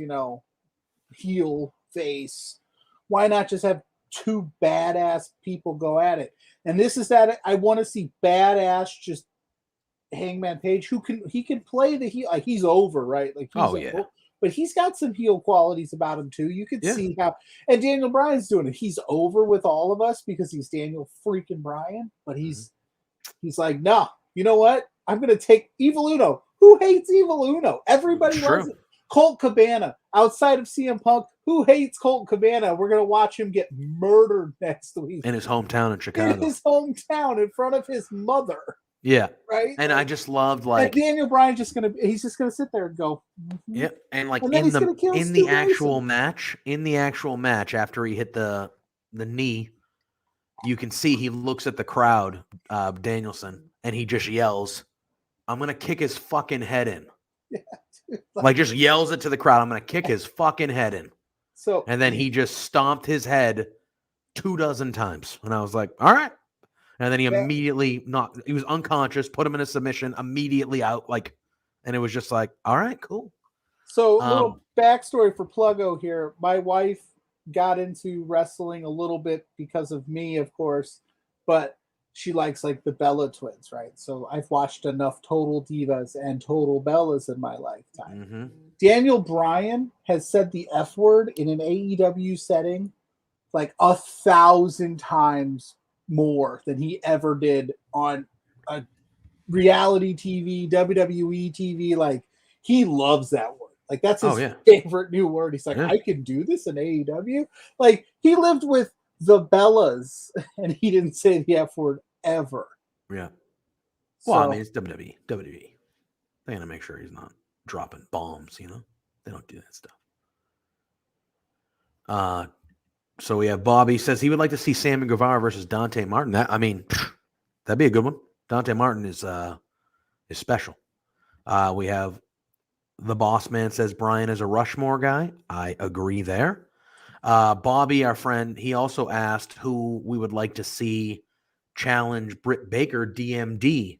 Speaker 3: heel, face. Why not just have two badass people go at it? And this is that I want to see badass just Hangman Page he can play the heel, like he's over, right? Like but he's got some heel qualities about him too. You could see how, and Daniel Bryan's doing it. He's over with all of us because he's Daniel freaking Bryan, but he's like, no, you know what? I'm gonna take Evil Uno. Who hates Evil Uno? Everybody loves it. Colt Cabana, outside of CM Punk, who hates Colt Cabana? We're gonna watch him get murdered next week
Speaker 2: in his hometown in Chicago.
Speaker 3: In his hometown, in front of his mother.
Speaker 2: Yeah.
Speaker 3: Right.
Speaker 2: And I just loved, like,
Speaker 3: Daniel Bryan he's just gonna sit there and go. Mm-hmm.
Speaker 2: Yeah. And like,
Speaker 3: and
Speaker 2: in the actual match, after he hit the knee, you can see he looks at the crowd, Danielson, and he just yells, I'm gonna kick his fucking head in. Yeah. Like, just yells it to the crowd, I'm gonna kick his fucking head in. And then he just stomped his head 24 times. And I was like, all right. And then he immediately he was unconscious, put him in a submission, immediately out. Like, and it was just like, all right, cool.
Speaker 3: So, little backstory for Pluggo here. My wife got into wrestling a little bit because of me, of course, but she likes like the Bella twins, right? So I've watched enough Total Divas and Total Bellas in my lifetime.
Speaker 2: Mm-hmm.
Speaker 3: Daniel Bryan has said the F word in an AEW setting like 1,000 times more than he ever did on a reality TV, WWE TV. Like, he loves that word. Like, that's his favorite new word. He's like, I can do this in AEW. Like, he lived with the Bellas and he didn't say the F word ever.
Speaker 2: Yeah.
Speaker 3: So,
Speaker 2: Well, I mean, it's WWE. WWE. They're going to make sure he's not dropping bombs, you know? They don't do that stuff. So we have Bobby says he would like to see Sammy Guevara versus Dante Martin. That'd be a good one. Dante Martin is special. We have the Boss Man says Brian is a Rushmore guy. I agree there. Bobby, our friend, he also asked who we would like to see challenge Britt Baker DMD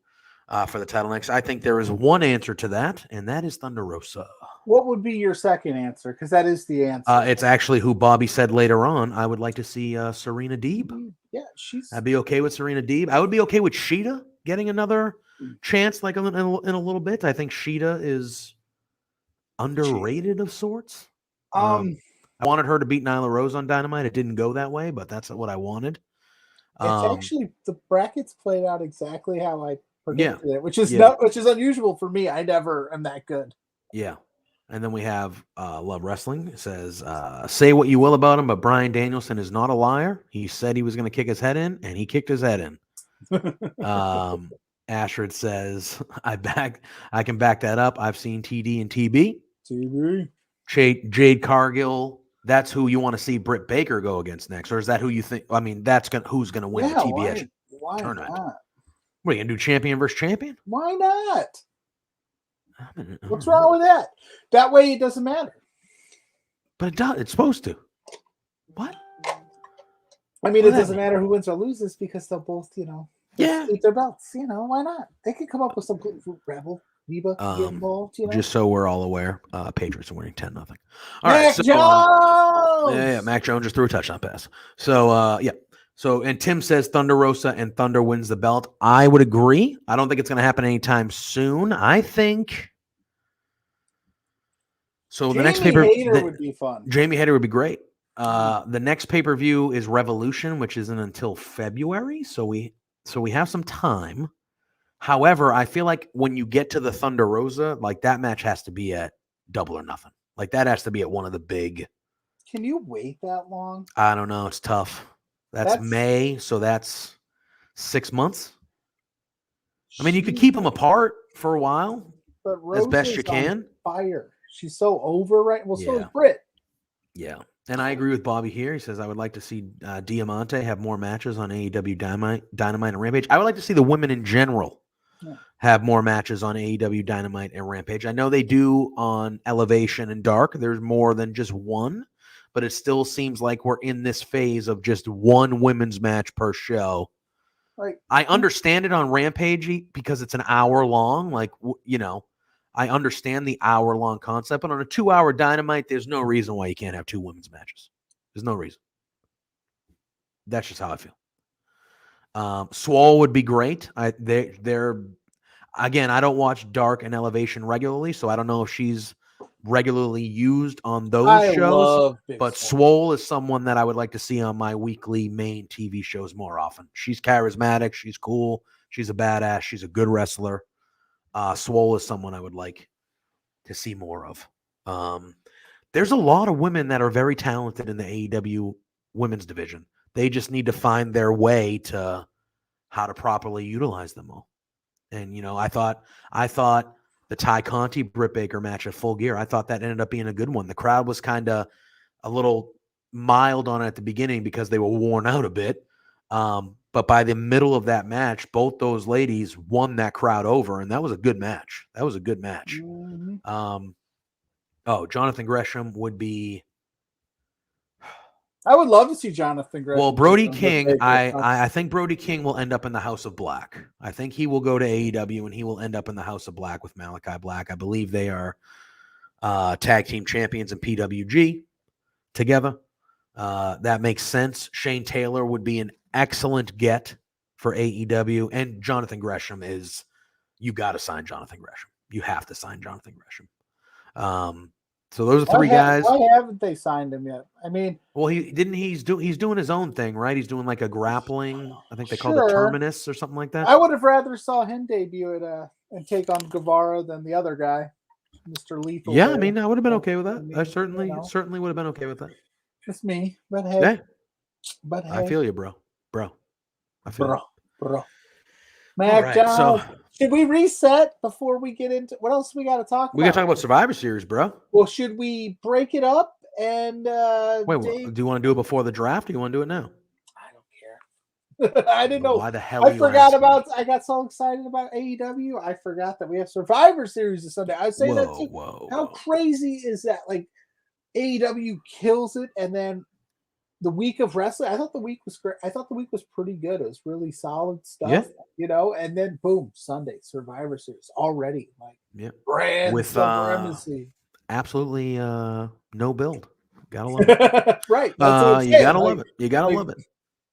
Speaker 2: for the title next. I think there is one answer to that, and that is Thunder Rosa.
Speaker 3: what would be your second answer? Because that is the answer.
Speaker 2: It's actually who Bobby said later on. I would like to see Serena Deeb.
Speaker 3: Yeah,
Speaker 2: I'd be okay with Serena Deeb. I would be okay with Sheeta getting another chance, like in a little bit. I think Sheeta is underrated of sorts. I wanted her to beat Nyla Rose on Dynamite. It didn't go that way, but that's what I wanted.
Speaker 3: It's actually the brackets played out exactly how I predicted it, which is unusual for me. I never am that good.
Speaker 2: Yeah. And then we have Love Wrestling. It says, say what you will about him, but Bryan Danielson is not a liar. He said he was going to kick his head in, and he kicked his head in. Ashford says, I can back that up. I've seen TD and TB. Jade Cargill, that's who you want to see Britt Baker go against next, or is that who you think? I mean, who's going to win the TBS tournament?
Speaker 3: Not?
Speaker 2: What are you going to do, champion versus champion?
Speaker 3: Why not? What's wrong with that? That way it doesn't matter.
Speaker 2: But it does. It's supposed to. What?
Speaker 3: I mean, it doesn't matter who wins or loses because they'll both, eat their belts. Why not? They could come up with some Rebel, Viva, get involved.
Speaker 2: Just so we're all aware, Patriots are winning 10-0. All
Speaker 3: Mac
Speaker 2: right,
Speaker 3: Jones!
Speaker 2: Mac Jones just threw a touchdown pass. So, So, and Tim says Thunder Rosa and Thunder wins the belt. I would agree. I don't think it's going to happen anytime soon. I think. So the next
Speaker 3: Hayter would be fun.
Speaker 2: Jamie Hayter would be great. The next pay-per-view is Revolution, which isn't until February. So we have some time. However, I feel like when you get to the Thunder Rosa, like that match has to be at Double or Nothing. Like that has to be at one of the big.
Speaker 3: Can you wait that long?
Speaker 2: I don't know. It's tough. That's May, so that's 6 months. I mean, you could keep them apart for a while,
Speaker 3: but
Speaker 2: as best you can.
Speaker 3: Fire. She's so over, right? Well, so is
Speaker 2: Yeah.
Speaker 3: Britt.
Speaker 2: Yeah, and I agree with Bobby here. He says I would like to see Diamante have more matches on AEW Dynamite and Rampage. I would like to see the women in general have more matches on AEW Dynamite and Rampage. I know they do on Elevation and Dark. There's more than just one. But it still seems like we're in this phase of just one women's match per show.
Speaker 3: Like,
Speaker 2: I understand it on Rampage because it's an hour long. Like, I understand the hour long concept. But on a 2-hour Dynamite, there's no reason why you can't have two women's matches. There's no reason. That's just how I feel. Swole would be great. They're again, I don't watch Dark and Elevation regularly, so I don't know if she's regularly used on those shows, but Swole is someone that I would like to see on my weekly main TV shows more often. She's charismatic, she's cool, she's a badass, she's a good wrestler. Swole is someone I would like to see more of. There's a lot of women that are very talented in the AEW women's division. They just need to find their way to how to properly utilize them all. And I thought the Ty Conti Britt Baker match at Full Gear, I thought that ended up being a good one. The crowd was kind of a little mild on it at the beginning because they were worn out a bit. But by the middle of that match, both those ladies won that crowd over, and that was a good match. Mm-hmm. Jonathan Gresham would be.
Speaker 3: I would love to see Jonathan Gresham.
Speaker 2: Well, Brody King, I think Brody King will end up in the House of Black. I think he will go to AEW and he will end up in the House of Black with Malachi Black. I believe they are tag team champions in PWG together. That makes sense. Shane Taylor would be an excellent get for AEW. And Jonathan Gresham you got to sign Jonathan Gresham. You have to sign Jonathan Gresham. So those are three guys.
Speaker 3: Why haven't they signed him yet? I mean,
Speaker 2: well, he's doing his own thing, right? He's doing like a grappling. I think they call it
Speaker 3: Sure.
Speaker 2: Terminus or something like that.
Speaker 3: I would have rather saw him debut at and take on Guevara than the other guy, Mr. Lethal.
Speaker 2: Yeah,
Speaker 3: there.
Speaker 2: I mean, I would have been okay with that.
Speaker 3: I mean,
Speaker 2: I certainly
Speaker 3: you know.
Speaker 2: certainly would have been okay with that.
Speaker 3: Just me, but hey,
Speaker 2: Yeah,
Speaker 3: but hey,
Speaker 2: I feel you, bro. I feel you.
Speaker 3: bro. Mac
Speaker 2: right,
Speaker 3: Jones.
Speaker 2: so-
Speaker 3: Should we reset before we get into what else we got to talk about?
Speaker 2: We got to talk about Survivor Series, bro.
Speaker 3: Well, should we break it up and
Speaker 2: Wait,
Speaker 3: Dave-
Speaker 2: do you want to do it before the draft or you want to do it now?
Speaker 3: I don't care. I didn't know.
Speaker 2: Why the hell
Speaker 3: I
Speaker 2: are you
Speaker 3: forgot
Speaker 2: asking?
Speaker 3: about. I got so excited about AEW. I forgot that we have Survivor Series this Sunday. I was saying that too.
Speaker 2: Whoa.
Speaker 3: How crazy is that? Like AEW kills it, and then the week of wrestling. I thought the week was great. I thought the week was pretty good. It was really solid stuff,
Speaker 2: Yeah.
Speaker 3: you know. And then boom, Sunday Survivor Series already. Like
Speaker 2: Yeah.
Speaker 3: brand
Speaker 2: With,
Speaker 3: supremacy.
Speaker 2: Absolutely no build. Gotta love it.
Speaker 3: Right. That's what I'm
Speaker 2: You
Speaker 3: saying.
Speaker 2: gotta
Speaker 3: Like,
Speaker 2: love it. You gotta
Speaker 3: like-
Speaker 2: love it.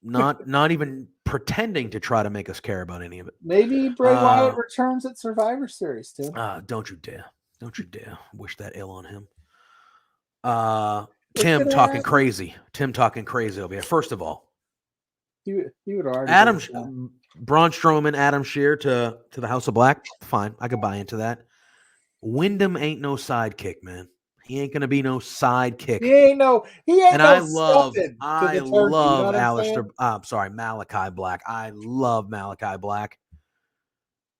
Speaker 2: Not even pretending to try to make us care about any of it.
Speaker 3: Maybe Bray Wyatt returns at Survivor Series too.
Speaker 2: Don't you dare. Don't you dare wish that ill on him.
Speaker 3: It's
Speaker 2: Tim
Speaker 3: gonna
Speaker 2: talking
Speaker 3: happen.
Speaker 2: crazy. Tim talking crazy over here. First of all,
Speaker 3: He would already.
Speaker 2: Adam
Speaker 3: been done.
Speaker 2: Braun Strowman, Adam Shear to the House of Black. Fine, I could buy into that. Wyndham ain't no sidekick, man. He ain't gonna be no sidekick.
Speaker 3: He ain't no.
Speaker 2: And I love
Speaker 3: Malachi
Speaker 2: Alistair. I'm sorry, Malachi Black. I love Malachi Black.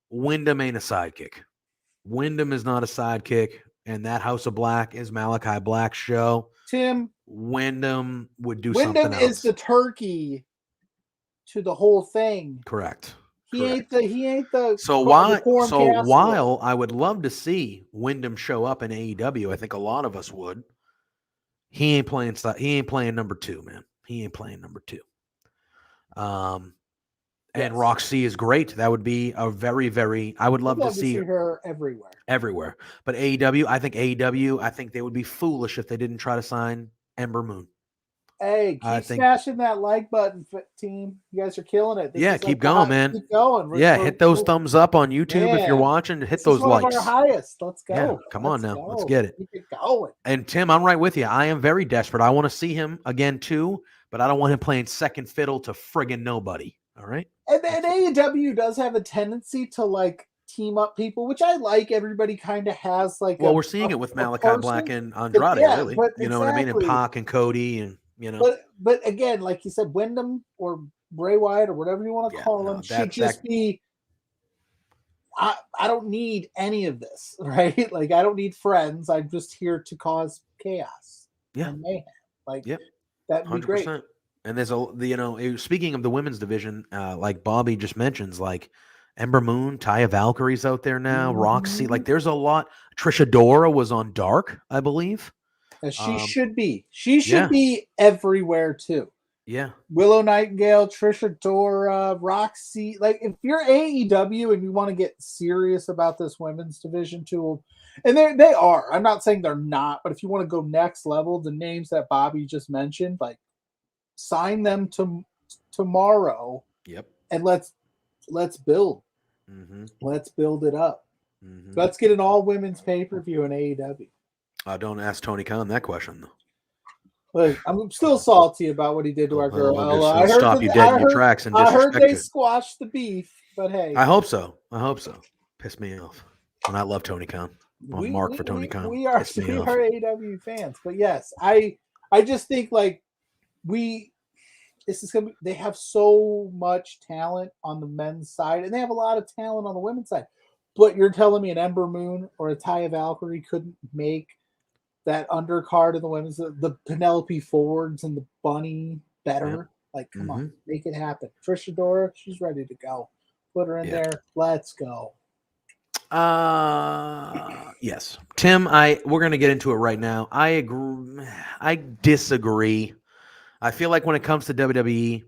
Speaker 2: Wyndham ain't a sidekick. Wyndham is not a sidekick, and that House of Black is Malachi Black's show.
Speaker 3: Tim,
Speaker 2: Wyndham would do
Speaker 3: Wyndham
Speaker 2: something else.
Speaker 3: is the turkey to the whole thing.
Speaker 2: Correct.
Speaker 3: He ain't the.
Speaker 2: So while I would love to see Wyndham show up in AEW, I think a lot of us would. He ain't playing number 2, man. He ain't playing number 2. And Roxy is great. That would be a very, very. I would love to see
Speaker 3: her everywhere.
Speaker 2: But AEW, I think they would be foolish if they didn't try to sign Ember Moon.
Speaker 3: Hey, keep smashing that like button, team. You guys are killing it.
Speaker 2: Yeah, keep going, man.
Speaker 3: Keep going.
Speaker 2: Hit those thumbs up on YouTube if you're watching. Hit those likes.
Speaker 3: One of our highest. Let's go.
Speaker 2: Yeah, come on now. Let's get it.
Speaker 3: Keep it going.
Speaker 2: And Tim, I'm right with you. I am very desperate. I want to see him again too, but I don't want him playing second fiddle to friggin' nobody. All right.
Speaker 3: And AEW does have a tendency to like team up people, which I like. Everybody kind of has like.
Speaker 2: Well, we're seeing it with Malachi Black and Andrade, really. You know what I mean? And Pac and Cody, and you know.
Speaker 3: But again, like you said, Wyndham or Bray Wyatt or whatever you want to call him should just be. I don't need any of this, right? Like I don't need friends. I'm just here to cause chaos.
Speaker 2: Yeah.
Speaker 3: And mayhem. Like
Speaker 2: yep.
Speaker 3: That'd be 100%. Great.
Speaker 2: And there's speaking of the women's division, like Bobby just mentions, like Ember Moon, Taya Valkyrie's out there now, Roxy, like there's a lot. Trisha Dora was on Dark, I believe.
Speaker 3: She should be. She should be everywhere too.
Speaker 2: Yeah.
Speaker 3: Willow Nightingale, Trisha Dora, Roxy. Like if you're AEW and you want to get serious about this women's division too, and they are. I'm not saying they're not, but if you want to go next level, the names that Bobby just mentioned, like sign them tomorrow.
Speaker 2: Yep.
Speaker 3: And let's build.
Speaker 2: Mm-hmm.
Speaker 3: Let's build it up.
Speaker 2: Mm-hmm.
Speaker 3: Let's get an all women's pay-per-view in AEW.
Speaker 2: Don't ask Tony Khan that question though.
Speaker 3: Look, I'm still salty about what he did to our girl.
Speaker 2: I'll stop you dead in your tracks and disrespect
Speaker 3: I heard they
Speaker 2: you.
Speaker 3: squashed the beef, but hey.
Speaker 2: I hope so. Piss me off. And I love Tony Khan. I'm Mark for Tony Khan.
Speaker 3: We are AEW fans, but yes, I just think like this is gonna be. They have so much talent on the men's side, and they have a lot of talent on the women's side. But you're telling me an Ember Moon or a Taya Valkyrie couldn't make that undercard of the women's, the Penelope Fords and the Bunny better? Yep. Like, come on, make it happen. Trisha Dora, she's ready to go. Put her in there. Let's go.
Speaker 2: Yes, Tim. We're gonna get into it right now. I agree. I disagree. I feel like when it comes to WWE,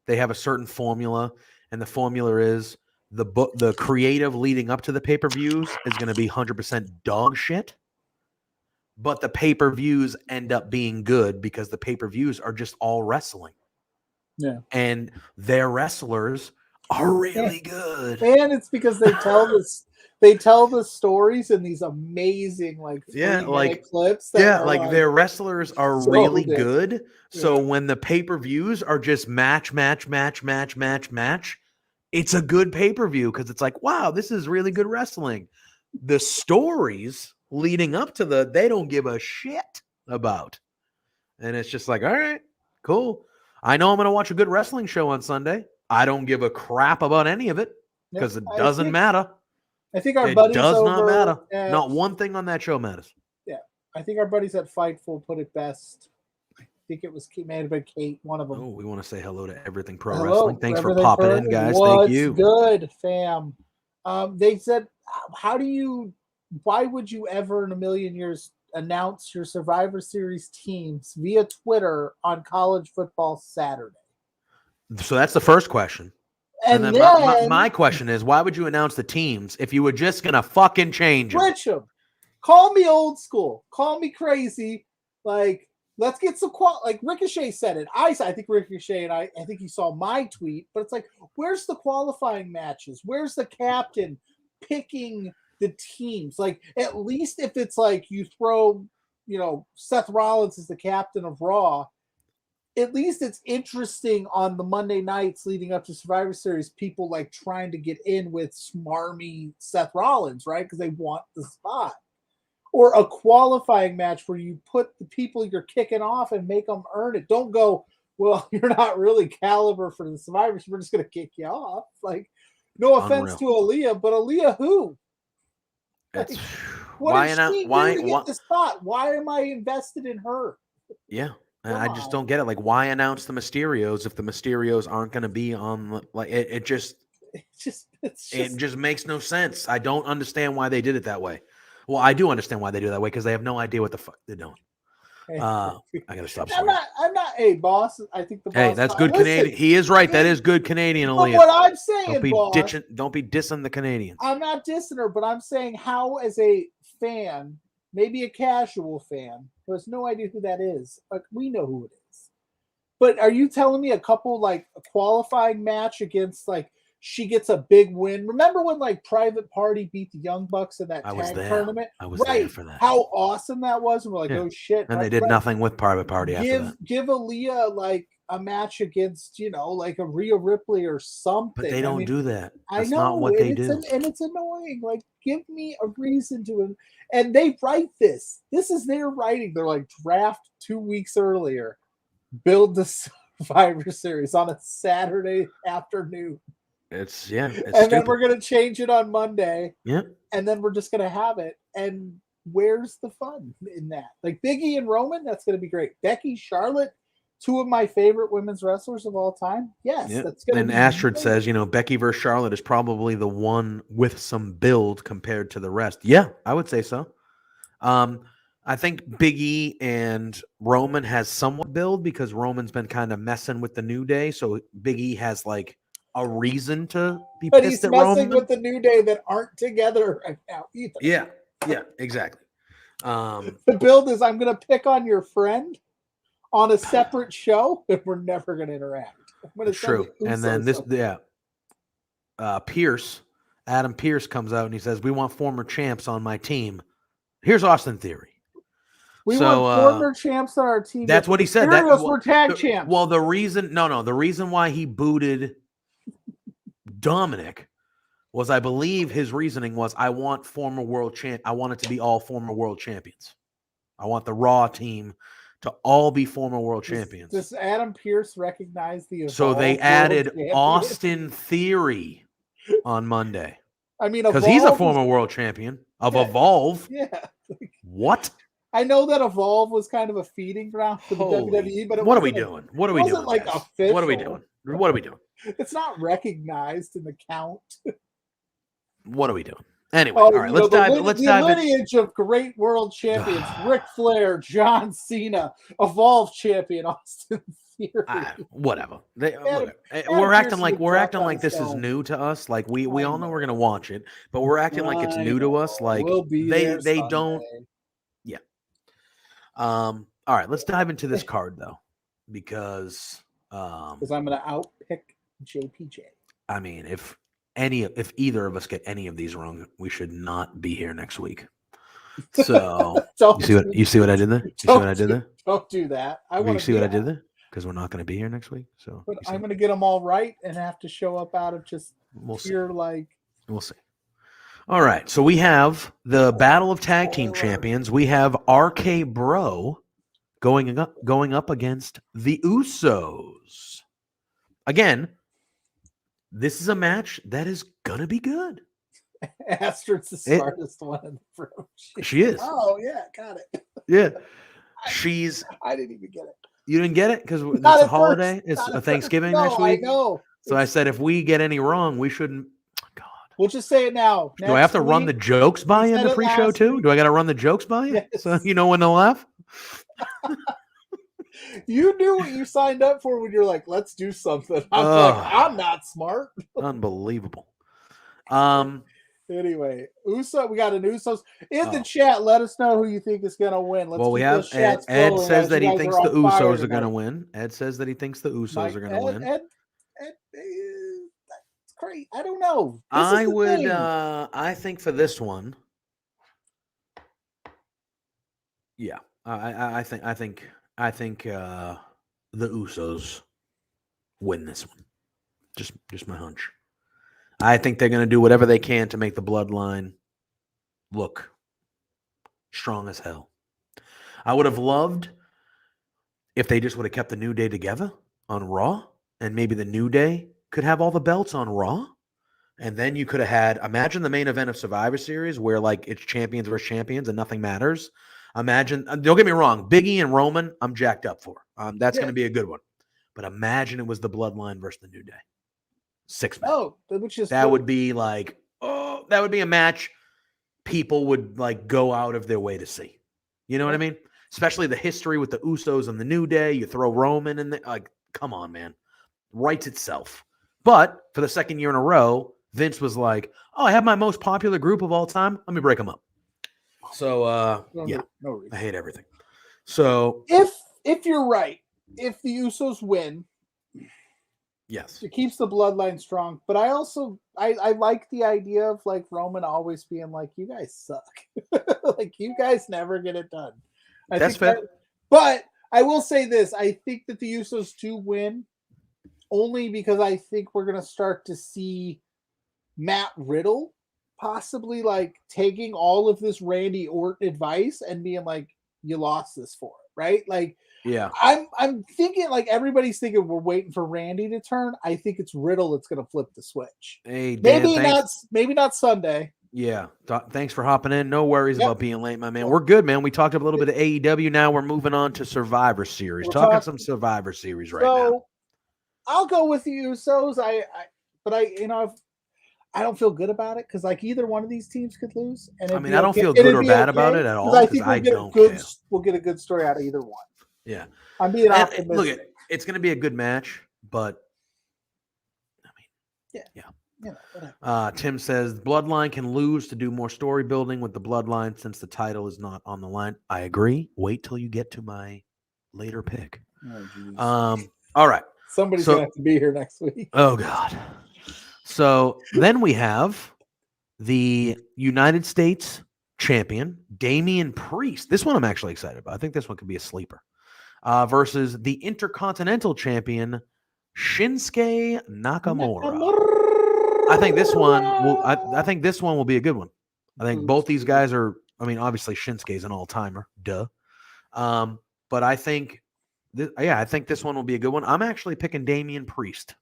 Speaker 2: they have a certain formula, and the formula is the creative leading up to the pay-per-views is going to be 100% dog shit, but the pay-per-views end up being good because the pay-per-views are just all wrestling.
Speaker 3: Yeah.
Speaker 2: And their wrestlers are really good.
Speaker 3: And it's because they tell the stories in these amazing like 3-minute clips that are
Speaker 2: like their wrestlers are
Speaker 3: so
Speaker 2: really
Speaker 3: good.
Speaker 2: good. So
Speaker 3: Yeah.
Speaker 2: when the pay-per-views are just match, it's a good pay-per-view because it's like, wow, this is really good wrestling. The stories leading up to they don't give a shit about. And it's just like, all right, cool. I know I'm going to watch a good wrestling show on Sunday. I don't give a crap about any of it because it doesn't matter.
Speaker 3: I think our
Speaker 2: It
Speaker 3: buddies
Speaker 2: does not
Speaker 3: over
Speaker 2: matter.
Speaker 3: at,
Speaker 2: Not one thing on that show matters.
Speaker 3: yeah, I think our buddies at Fightful put it best. I think it was may have been Kate, one of them.
Speaker 2: Oh, we want to say hello to Everything Pro
Speaker 3: Hello,
Speaker 2: Wrestling. Thanks for
Speaker 3: Everything
Speaker 2: popping
Speaker 3: Pro-
Speaker 2: in, guys.
Speaker 3: What's
Speaker 2: Thank you.
Speaker 3: good, fam? They said, why would you ever in a million years announce your Survivor Series teams via Twitter on college football Saturday?
Speaker 2: So that's the first question.
Speaker 3: And
Speaker 2: then
Speaker 3: then
Speaker 2: my question is, why would you announce the teams if you were just going to fucking change them?
Speaker 3: switch them. Call me old school. Call me crazy. Like, let's get some like Ricochet said it. I think Ricochet and I think he saw my tweet, but it's like, where's the qualifying matches? Where's the captain picking the teams? Like, at least if it's like you throw, Seth Rollins as the captain of Raw, at least it's interesting on the Monday nights leading up to Survivor Series, people like trying to get in with smarmy Seth Rollins, right? Because they want the spot. Or a qualifying match where you put the people you're kicking off and make them earn it. Don't go, well, you're not really caliber for the Survivors. We're just going to kick you off. Like, no offense to Aaliyah, but Aaliyah who? Like, what did she do to get the spot? Why am I invested in her?
Speaker 2: Yeah. I just don't get it. Like, why announce the Mysterios if the Mysterios aren't going to be on? It just makes no sense. I don't understand why they did it that way. Well, I do understand why they do it that way because they have no idea what the fuck they're doing. I gotta stop.
Speaker 3: I'm not. Hey, boss. I think the boss.
Speaker 2: Hey, that's good Canadian. He is right. That is good Canadian.
Speaker 3: But what I'm saying,
Speaker 2: don't be dissing the Canadians.
Speaker 3: I'm not dissing her, but I'm saying how, as a fan, maybe a casual fan who has no idea who that is, like we know who it is. But are you telling me a couple like a qualifying match against like she gets a big win? Remember when like Private Party beat the Young Bucks in that tag tournament?
Speaker 2: I was there for that.
Speaker 3: How awesome that was! And we're like, oh shit!
Speaker 2: And they did nothing with Private Party after that.
Speaker 3: Give Aaliyah like a match against like a Rhea Ripley or something.
Speaker 2: But they don't do that. That's
Speaker 3: I know,
Speaker 2: not what they do.
Speaker 3: And it's annoying. Like, give me a reason to. And they write this. This is their writing. They're like, draft 2 weeks earlier, build the Survivor Series on a Saturday afternoon.
Speaker 2: It's
Speaker 3: and
Speaker 2: stupid.
Speaker 3: Then we're gonna change it on Monday.
Speaker 2: Yeah.
Speaker 3: And then we're just gonna have it. And where's the fun in that? Like Biggie and Roman, that's gonna be great. Becky, Charlotte, 2 of my favorite women's wrestlers of all time. Yes, that's gonna
Speaker 2: be. And Astrid says, Becky versus Charlotte is probably the one with some build compared to the rest. Yeah, I would say so. I think Big E and Roman has somewhat build because Roman's been kind of messing with the New Day, so Big E has like a reason to be
Speaker 3: but
Speaker 2: pissed
Speaker 3: he's
Speaker 2: at
Speaker 3: messing
Speaker 2: Roman.
Speaker 3: With the New Day that aren't together right now either.
Speaker 2: Yeah, exactly.
Speaker 3: The build is I'm going to pick on your friend on a separate show, and we're never going to interact.
Speaker 2: It's true. And then Adam Pearce comes out and he says, "We want former champs on my team." Here's Austin Theory.
Speaker 3: We want former champs on our team.
Speaker 2: That's what he said.
Speaker 3: We're tag champs.
Speaker 2: Well, the reason why he booted Dominic was, I believe his reasoning was, I want it to be all former world champions. I want the Raw team to all be former world champions.
Speaker 3: Does Adam Pearce recognize the
Speaker 2: So they added Austin Theory on Monday.
Speaker 3: I mean,
Speaker 2: because he's a former world champion of Evolve.
Speaker 3: Yeah.
Speaker 2: What?
Speaker 3: I know that Evolve was kind of a feeding ground for the WWE, but
Speaker 2: what are we doing? What are we doing?
Speaker 3: Like official.
Speaker 2: What are we doing? What are we doing?
Speaker 3: It's not recognized in the count.
Speaker 2: What are we doing? Anyway, all right, let's dive.
Speaker 3: The lineage of great world champions: Ric Flair, John Cena, Evolve champion Austin Theory.
Speaker 2: Whatever. We're acting like this is new to us. Like we all know we're gonna watch it, but we're acting like it's new to us. Like they don't. Yeah. All right, let's dive into this card though, because
Speaker 3: I'm gonna outpick JPJ.
Speaker 2: I mean, if either of us get any of these wrong, we should not be here next week. So you see what I did there? You see what I did there?
Speaker 3: Don't do that. I want
Speaker 2: You
Speaker 3: to
Speaker 2: see what I did there? Because we're not going to be here next week. So
Speaker 3: But
Speaker 2: you see
Speaker 3: I'm
Speaker 2: it?
Speaker 3: going to get them all right and have to show up out of just
Speaker 2: We'll see.
Speaker 3: pure like.
Speaker 2: We'll see. All right. So we have the Battle of Tag Team Champions. We have RK Bro going up against the Usos. Again, this is a match that is gonna be good.
Speaker 3: Astrid's the smartest one in the room.
Speaker 2: She is.
Speaker 3: Oh yeah, got it.
Speaker 2: Yeah.
Speaker 3: I didn't even get it.
Speaker 2: You didn't get it because it's
Speaker 3: Not
Speaker 2: a
Speaker 3: at
Speaker 2: holiday.
Speaker 3: first.
Speaker 2: It's
Speaker 3: Not
Speaker 2: a
Speaker 3: at
Speaker 2: Thanksgiving
Speaker 3: first.
Speaker 2: next
Speaker 3: No,
Speaker 2: week.
Speaker 3: I know.
Speaker 2: So I said if we get any wrong, we shouldn't. God.
Speaker 3: We'll just say it now.
Speaker 2: Do I have to run the jokes by you in
Speaker 3: said
Speaker 2: the
Speaker 3: it
Speaker 2: pre-show
Speaker 3: last
Speaker 2: too?
Speaker 3: week.
Speaker 2: Do I got to run the jokes by you
Speaker 3: Yes.
Speaker 2: so you know when to laugh?
Speaker 3: You knew what you signed up for when you're like, let's do something. I'm like, I'm not smart.
Speaker 2: Unbelievable.
Speaker 3: Anyway, we got an Usos in the chat. Let us know who you think is going to win. Let's
Speaker 2: we
Speaker 3: keep
Speaker 2: have
Speaker 3: those chats
Speaker 2: Ed
Speaker 3: flowing
Speaker 2: says
Speaker 3: as
Speaker 2: that
Speaker 3: you
Speaker 2: he
Speaker 3: guys
Speaker 2: thinks
Speaker 3: are
Speaker 2: the
Speaker 3: on fire
Speaker 2: Usos are going to
Speaker 3: tonight.
Speaker 2: win. Ed says that he thinks the Usos are going to win.
Speaker 3: Ed, that's great. I don't know.
Speaker 2: I think for this one. Yeah, I think the Usos win this one. Just my hunch. I think they're going to do whatever they can to make the bloodline look strong as hell. I would have loved if they just would have kept the New Day together on Raw, and maybe the New Day could have all the belts on Raw. And then you could have had, imagine the main event of Survivor Series where like it's champions versus champions and nothing matters. Imagine, don't get me wrong, Big E and Roman, I'm jacked up for. That's going to be a good one. But imagine it was the Bloodline versus the New Day. 6 men.
Speaker 3: Oh,
Speaker 2: Would be like, that would be a match people would like go out of their way to see. You know what I mean? Especially the history with the Usos and the New Day. You throw Roman in there. Like, come on, man. Writes itself. But for the second year in a row, Vince was like, I have my most popular group of all time. Let me break them up. So, I hate everything. So,
Speaker 3: if you're right, if the Usos win,
Speaker 2: yes,
Speaker 3: it keeps the bloodline strong. But I also I like the idea of like Roman always being like, you guys suck. Like you guys never get it done.
Speaker 2: That's fair.
Speaker 3: But I will say this. I think that the Usos do win only because I think we're going to start to see Matt Riddle possibly like taking all of this Randy Orton advice and being like, you lost this for it, right? Like,
Speaker 2: yeah,
Speaker 3: I'm thinking like everybody's thinking we're waiting for Randy to turn. I think it's Riddle that's going to flip the switch.
Speaker 2: Hey, Dan,
Speaker 3: maybe not Sunday.
Speaker 2: Yeah, thanks for hopping in. No worries about being late, my man. We're good, man. We talked a little bit of AEW. Now we're moving on to Survivor Series. Talking some Survivor Series right now.
Speaker 3: I'll go with the Usos. But I don't feel good about it because like either one of these teams could lose. And
Speaker 2: I mean, I don't feel good or bad about it at all because I don't care.
Speaker 3: We'll get a good story out of either one.
Speaker 2: Yeah,
Speaker 3: I'm being optimistic.
Speaker 2: Look, it's going to be a good match, but I mean, yeah. Tim says Bloodline can lose to do more story building with the Bloodline since the title is not on the line. I agree. Wait till you get to my later pick.
Speaker 3: Oh,
Speaker 2: all right.
Speaker 3: Somebody's going to have to be here next week.
Speaker 2: Oh, God. So then we have the United States champion, Damian Priest. This one I'm actually excited about. I think this one could be a sleeper. Versus the Intercontinental champion, Shinsuke Nakamura. I think this one will be a good one. I think both these guys are, I mean, obviously Shinsuke's an all-timer, duh. But I think this one will be a good one. I'm actually picking Damian Priest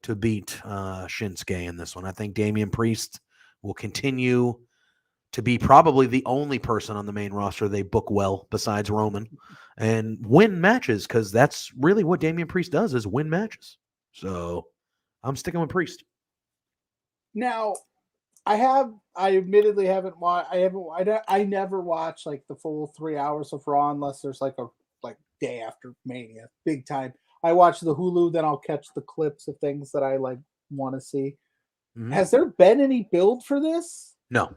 Speaker 2: to beat Shinsuke in this one. I think Damian Priest will continue to be probably the only person on the main roster they book well besides Roman and win matches because that's really what Damian Priest does is win matches. So I'm sticking with Priest.
Speaker 3: Now, I admittedly haven't watched. I never watch like the full 3 hours of Raw unless there's like a day after Mania, big time. I watch the Hulu, then I'll catch the clips of things that I like want to see. Mm-hmm. Has there been any build for this?
Speaker 2: No.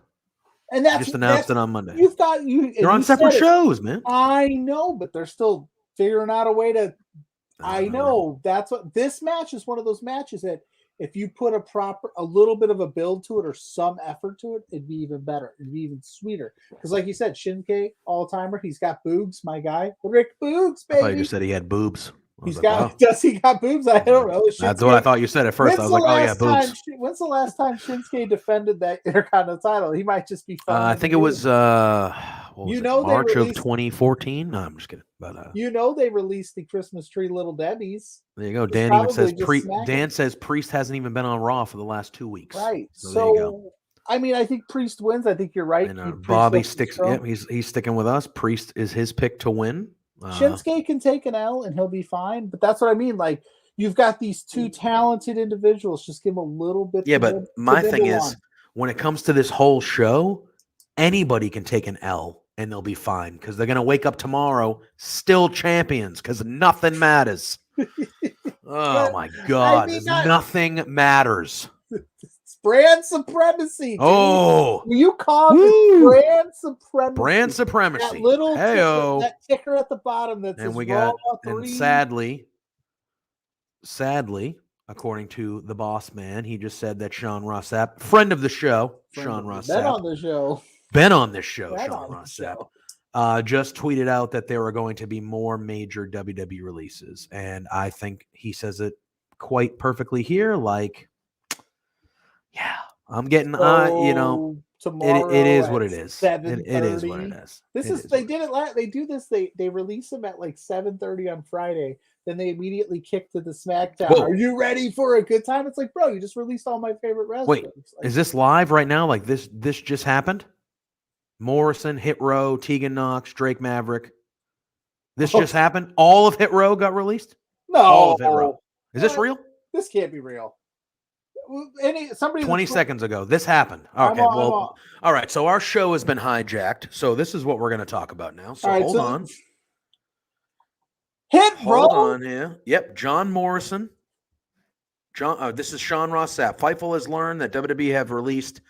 Speaker 3: And that's
Speaker 2: just announced it on Monday.
Speaker 3: You're
Speaker 2: on separate shows, man.
Speaker 3: I know, but they're still figuring out a way to. I know that's what this match is. One of those matches that if you put a little bit of a build to it or some effort to it, it'd be even better. It'd be even sweeter. Because like you said, Shinsuke, all-timer, he's got boobs, my guy. Rick Boogs,
Speaker 2: I thought you
Speaker 3: baby.
Speaker 2: just said he had boobs. I was
Speaker 3: He's
Speaker 2: like,
Speaker 3: got,
Speaker 2: wow.
Speaker 3: does he got boobs? I don't know.
Speaker 2: That's what I thought you said at first. I was like, oh yeah, boobs.
Speaker 3: When's the last time Shinsuke defended that Intercontinental title? He might just be fun.
Speaker 2: I think it was what was
Speaker 3: You
Speaker 2: it,
Speaker 3: know they
Speaker 2: March of
Speaker 3: released-
Speaker 2: 2014. No, I'm just kidding. But
Speaker 3: You know they released the Christmas tree Little Debbie's.
Speaker 2: there you go.
Speaker 3: It's
Speaker 2: Dan even says
Speaker 3: probably just smacking.
Speaker 2: Dan says Priest hasn't even been on Raw for the last 2 weeks.
Speaker 3: Right.
Speaker 2: So there you go.
Speaker 3: I mean, I think Priest wins. I think you're right.
Speaker 2: And Bobby sticks. Yep, he's sticking with us. Priest is his pick to win.
Speaker 3: Shinsuke can take an L and he'll be fine. But that's what I mean. Like, you've got these two talented individuals. Just give them a little bit.
Speaker 2: Yeah, but my thing is, when it comes to this whole show, anybody can take an L and they'll be fine because they're going to wake up tomorrow still champions because nothing matters. Oh my God. Nothing matters.
Speaker 3: It's brand supremacy. Dude.
Speaker 2: Oh.
Speaker 3: Will you call it brand supremacy?
Speaker 2: Brand supremacy.
Speaker 3: That little
Speaker 2: Hey-o.
Speaker 3: that ticker at the bottom that says
Speaker 2: and we got,
Speaker 3: Raw
Speaker 2: and
Speaker 3: 3.
Speaker 2: sadly, according to the boss man, he just said that Sean Rossap, friend of the show, Sean Rossap,
Speaker 3: Been on the show.
Speaker 2: been on this show,
Speaker 3: Been
Speaker 2: Sean
Speaker 3: on the
Speaker 2: Rossap,
Speaker 3: show.
Speaker 2: just tweeted out that there are going to be more major WWE releases. And I think he says it quite perfectly here. Like, yeah, I'm getting,
Speaker 3: tomorrow
Speaker 2: it is what it is. It is
Speaker 3: 7:30.
Speaker 2: what it is.
Speaker 3: They did it. They do this. They release them at like 7:30 on Friday. Then they immediately kick to the SmackDown.
Speaker 2: Whoa.
Speaker 3: Are you ready for a good time? It's like, bro, you just released all my favorite wrestlers.
Speaker 2: Wait,
Speaker 3: Like,
Speaker 2: is this live right now? Like this just happened? Morrison, Hit Row, Tegan Knox, Drake Maverick. This just happened? All of Hit Row got released?
Speaker 3: no,
Speaker 2: All of Hit Row. Is this real?
Speaker 3: This can't be real.
Speaker 2: 20 seconds ago. This happened. Okay, all right. So our show has been hijacked. So this is what we're going to talk about now. So hold on. Hold on here. Yep, John Morrison. This is Sean Rossap. Fightful has learned that WWE have released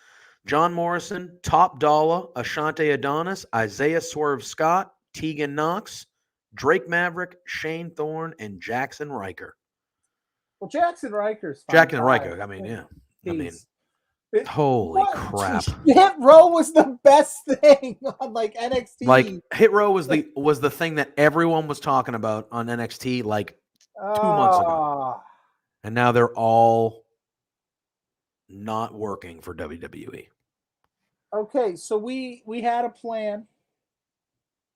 Speaker 2: John Morrison, Top Dollar, Ashante Adonis, Isaiah Swerve Scott, Tegan Knox, Drake Maverick, Shane Thorne, and Jackson Riker.
Speaker 3: Well, Jackson Riker's fine.
Speaker 2: Jackson Riker. I mean, yeah. Holy crap!
Speaker 3: Hit Row was the best thing on like NXT.
Speaker 2: Like Hit Row was the thing that everyone was talking about on NXT like 2 months ago, and now they're all not working for WWE.
Speaker 3: Okay, so we had a plan.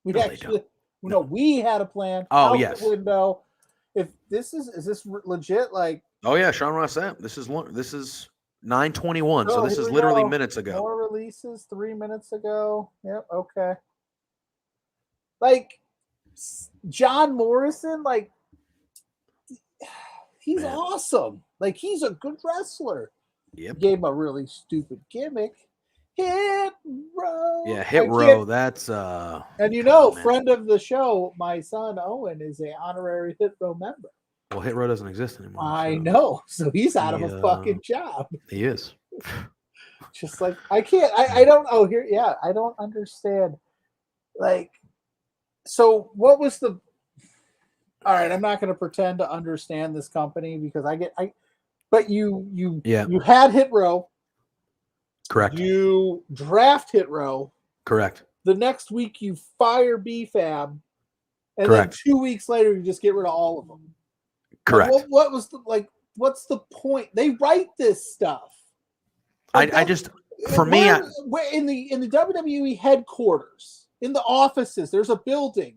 Speaker 3: We
Speaker 2: No,
Speaker 3: actually we had a plan.
Speaker 2: Oh,
Speaker 3: out
Speaker 2: yes.
Speaker 3: the window. If this is this legit? Like,
Speaker 2: oh yeah, Sean Rossap. This is 9:21. So this is literally minutes ago.
Speaker 3: More releases 3 minutes ago. Yep. Okay. Like John Morrison, like he's awesome. Like he's a good wrestler.
Speaker 2: Yep.
Speaker 3: Gave him a really stupid gimmick. Hit Row.
Speaker 2: Yeah, Hit Row. That's
Speaker 3: and you know, friend of the show, my son Owen is an honorary Hit Row member.
Speaker 2: Well, Hit Row doesn't exist anymore.
Speaker 3: I know. So he's out of a fucking job.
Speaker 2: He is.
Speaker 3: Just like I can't. I don't. Oh, here. Yeah, I don't understand. Like, so what was the? All right, I'm not going to pretend to understand this company because But you had Hit Row.
Speaker 2: Correct.
Speaker 3: You draft Hit Row.
Speaker 2: Correct.
Speaker 3: The next week you fire BFAB, and
Speaker 2: Correct.
Speaker 3: then 2 weeks later you just get rid of all of them.
Speaker 2: Correct.
Speaker 3: Like, what was what's the point? They write this stuff. Like
Speaker 2: I just for me
Speaker 3: in the WWE headquarters, in the offices, there's a building.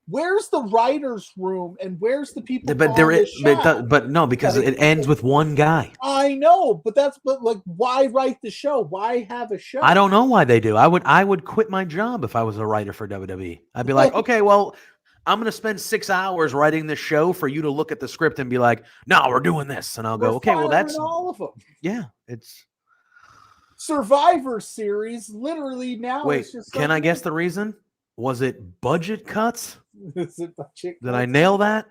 Speaker 3: Where's the writers' room and where's the people?
Speaker 2: But there is, but no, because it ends with one guy.
Speaker 3: I know, but like, why write the show? Why have a show?
Speaker 2: I don't know why they do. I would quit my job if I was a writer for WWE. I'd be like, okay, well, I'm going to spend 6 hours writing this show for you to look at the script and be like, no, we're doing this, and I'll go, okay, well, that's
Speaker 3: all of them.
Speaker 2: Yeah, it's
Speaker 3: Survivor Series. Literally now.
Speaker 2: Wait,
Speaker 3: it's just
Speaker 2: can I guess the reason? Was it budget cuts?
Speaker 3: Is it budget
Speaker 2: Did I nail that?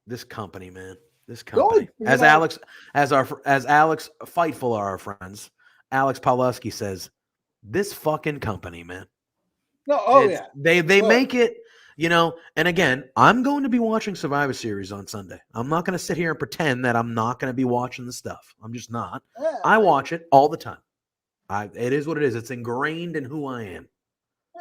Speaker 2: This company, man. This company.
Speaker 3: Good,
Speaker 2: as Alex Fightful are our friends. Alex Pawlowski says, this fucking company, man.
Speaker 3: No, yeah.
Speaker 2: They make it. You know, and again, I'm going to be watching Survivor Series on Sunday. I'm not going to sit here and pretend that I'm not going to be watching the stuff. I'm just not.
Speaker 3: Yeah,
Speaker 2: I watch it all the time. It is what it is. It's ingrained in who I am.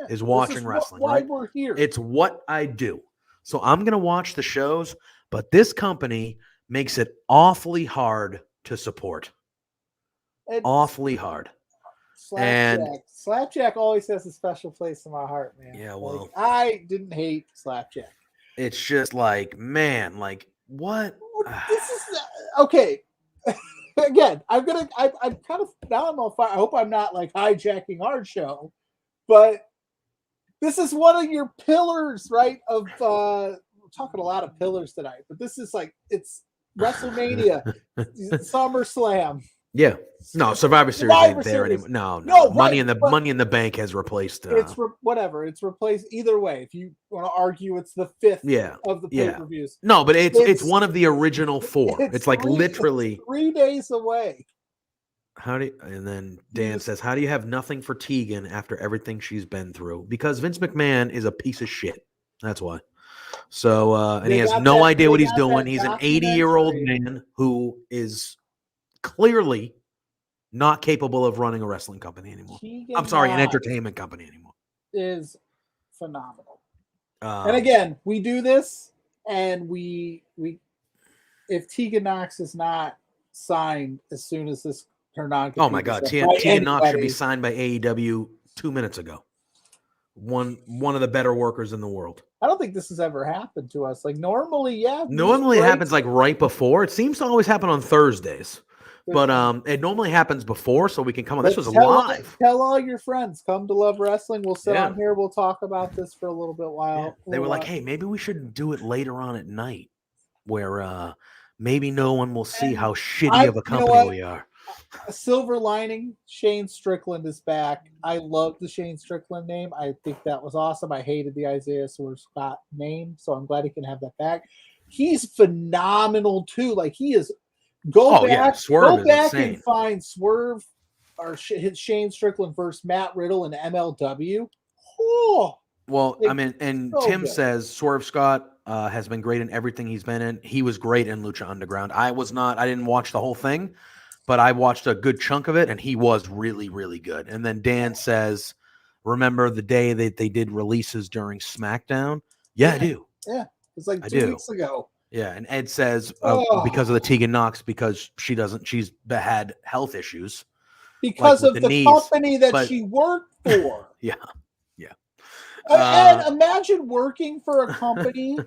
Speaker 3: yeah.
Speaker 2: Is
Speaker 3: This
Speaker 2: watching wrestling,
Speaker 3: why
Speaker 2: right?
Speaker 3: we're here.
Speaker 2: It's what I do. So I'm going to watch the shows, but this company makes it awfully hard to support.
Speaker 3: It's
Speaker 2: Awfully hard.
Speaker 3: Slapjack always has a special place in my heart, man.
Speaker 2: Yeah,
Speaker 3: Like,
Speaker 2: well.
Speaker 3: I didn't hate Slapjack.
Speaker 2: It's just like, man, like what?
Speaker 3: This is okay. Again, I'm kind of now I'm on fire. I hope I'm not like hijacking our show, but this is one of your pillars, right? Of we're talking a lot of pillars tonight, but this is like it's WrestleMania, SummerSlam.
Speaker 2: Yeah. No, Survivor Series ain't there
Speaker 3: Series.
Speaker 2: anymore. No.
Speaker 3: No,
Speaker 2: Money
Speaker 3: right,
Speaker 2: in the Bank has replaced.
Speaker 3: It's whatever. It's replaced either way. If you want to argue, it's the fifth of the pay-per-views.
Speaker 2: No, but it's one of the original four. It's like literally
Speaker 3: 3 days away.
Speaker 2: And then Dan says, how do you have nothing for Tegan after everything she's been through? Because Vince McMahon is a piece of shit. That's why. So, and he has no idea what he's doing. He's an 80-year-old man who is clearly not capable of running a wrestling company anymore. I'm sorry, an entertainment company anymore.
Speaker 3: Is phenomenal. And again, we do this, and we if Tegan Knox is not signed as soon as this her non-compete.
Speaker 2: Oh my God, Tegan Knox should be signed by AEW 2 minutes ago. One of the better workers in the world.
Speaker 3: I don't think this has ever happened to us. Like normally, yeah.
Speaker 2: Normally it happens like right before. It seems to always happen on Thursdays. But it normally happens before, so we can come on. This was live.
Speaker 3: Tell all your friends, come to Love Wrestling. We'll sit on here. We'll talk about this for a little bit while.
Speaker 2: Yeah. They were like, hey, maybe we should do it later on at night where maybe no one will see how shitty of a company we are.
Speaker 3: A silver lining, Shane Strickland is back. I love the Shane Strickland name. I think that was awesome. I hated the Isaiah Scott name, so I'm glad he can have that back. He's phenomenal too. Like he is. Go back and find Swerve or Shane Strickland versus Matt Riddle in MLW. Oh,
Speaker 2: well, I mean, and so Tim says Swerve Scott has been great in everything he's been in. He was great in Lucha Underground. I didn't watch the whole thing, but I watched a good chunk of it, and he was really, really good. And then Dan says, remember the day that they did releases during SmackDown? Yeah, I do.
Speaker 3: Yeah, it's like 2 weeks ago.
Speaker 2: Yeah, and Ed says because of the Tegan Knox, because she's had health issues.
Speaker 3: Because of the knees, company that she worked for.
Speaker 2: Yeah.
Speaker 3: And imagine working for a company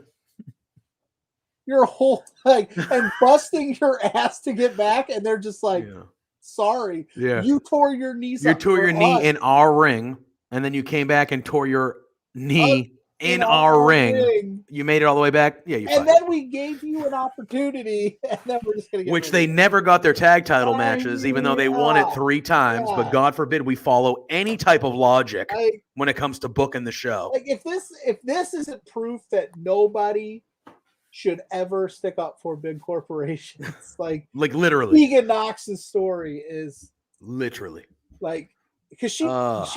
Speaker 3: your whole and busting your ass to get back, and they're just like, sorry, you tore your knees.
Speaker 2: You tore your knee in our ring, and then you came back and tore your knee in our ring. You made it all the way back. Yeah, you.
Speaker 3: And then we gave you an opportunity, and then we're just gonna get
Speaker 2: which they never got their tag title matches, even though they won it 3 times. But God forbid we follow any type of logic when it comes to booking the show.
Speaker 3: Like if this isn't proof that nobody should ever stick up for big corporations, like
Speaker 2: literally,
Speaker 3: Tegan Knox's story is
Speaker 2: literally
Speaker 3: like. Because she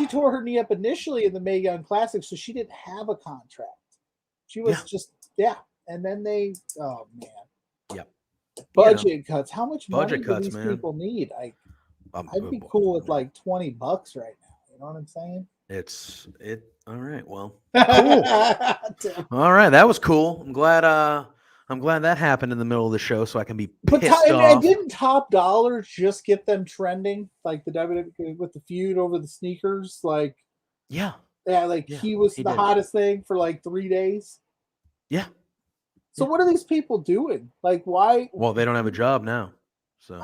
Speaker 3: tore her knee up initially in the Mae Young Classic, so she didn't have a contract. She was and then they budget cuts. How much money do these people need? I'd be cool with like $20 right now. You know what I'm saying?
Speaker 2: All right. Well, cool. All right, that was cool. I'm glad that happened in the middle of the show, so I can be pissed off.
Speaker 3: And didn't Top Dollar just get them trending, like the WWE with the feud over the sneakers? Like, he was the hottest thing for like 3 days.
Speaker 2: Yeah.
Speaker 3: So what are these people doing? Like, why?
Speaker 2: Well, they don't have a job now, so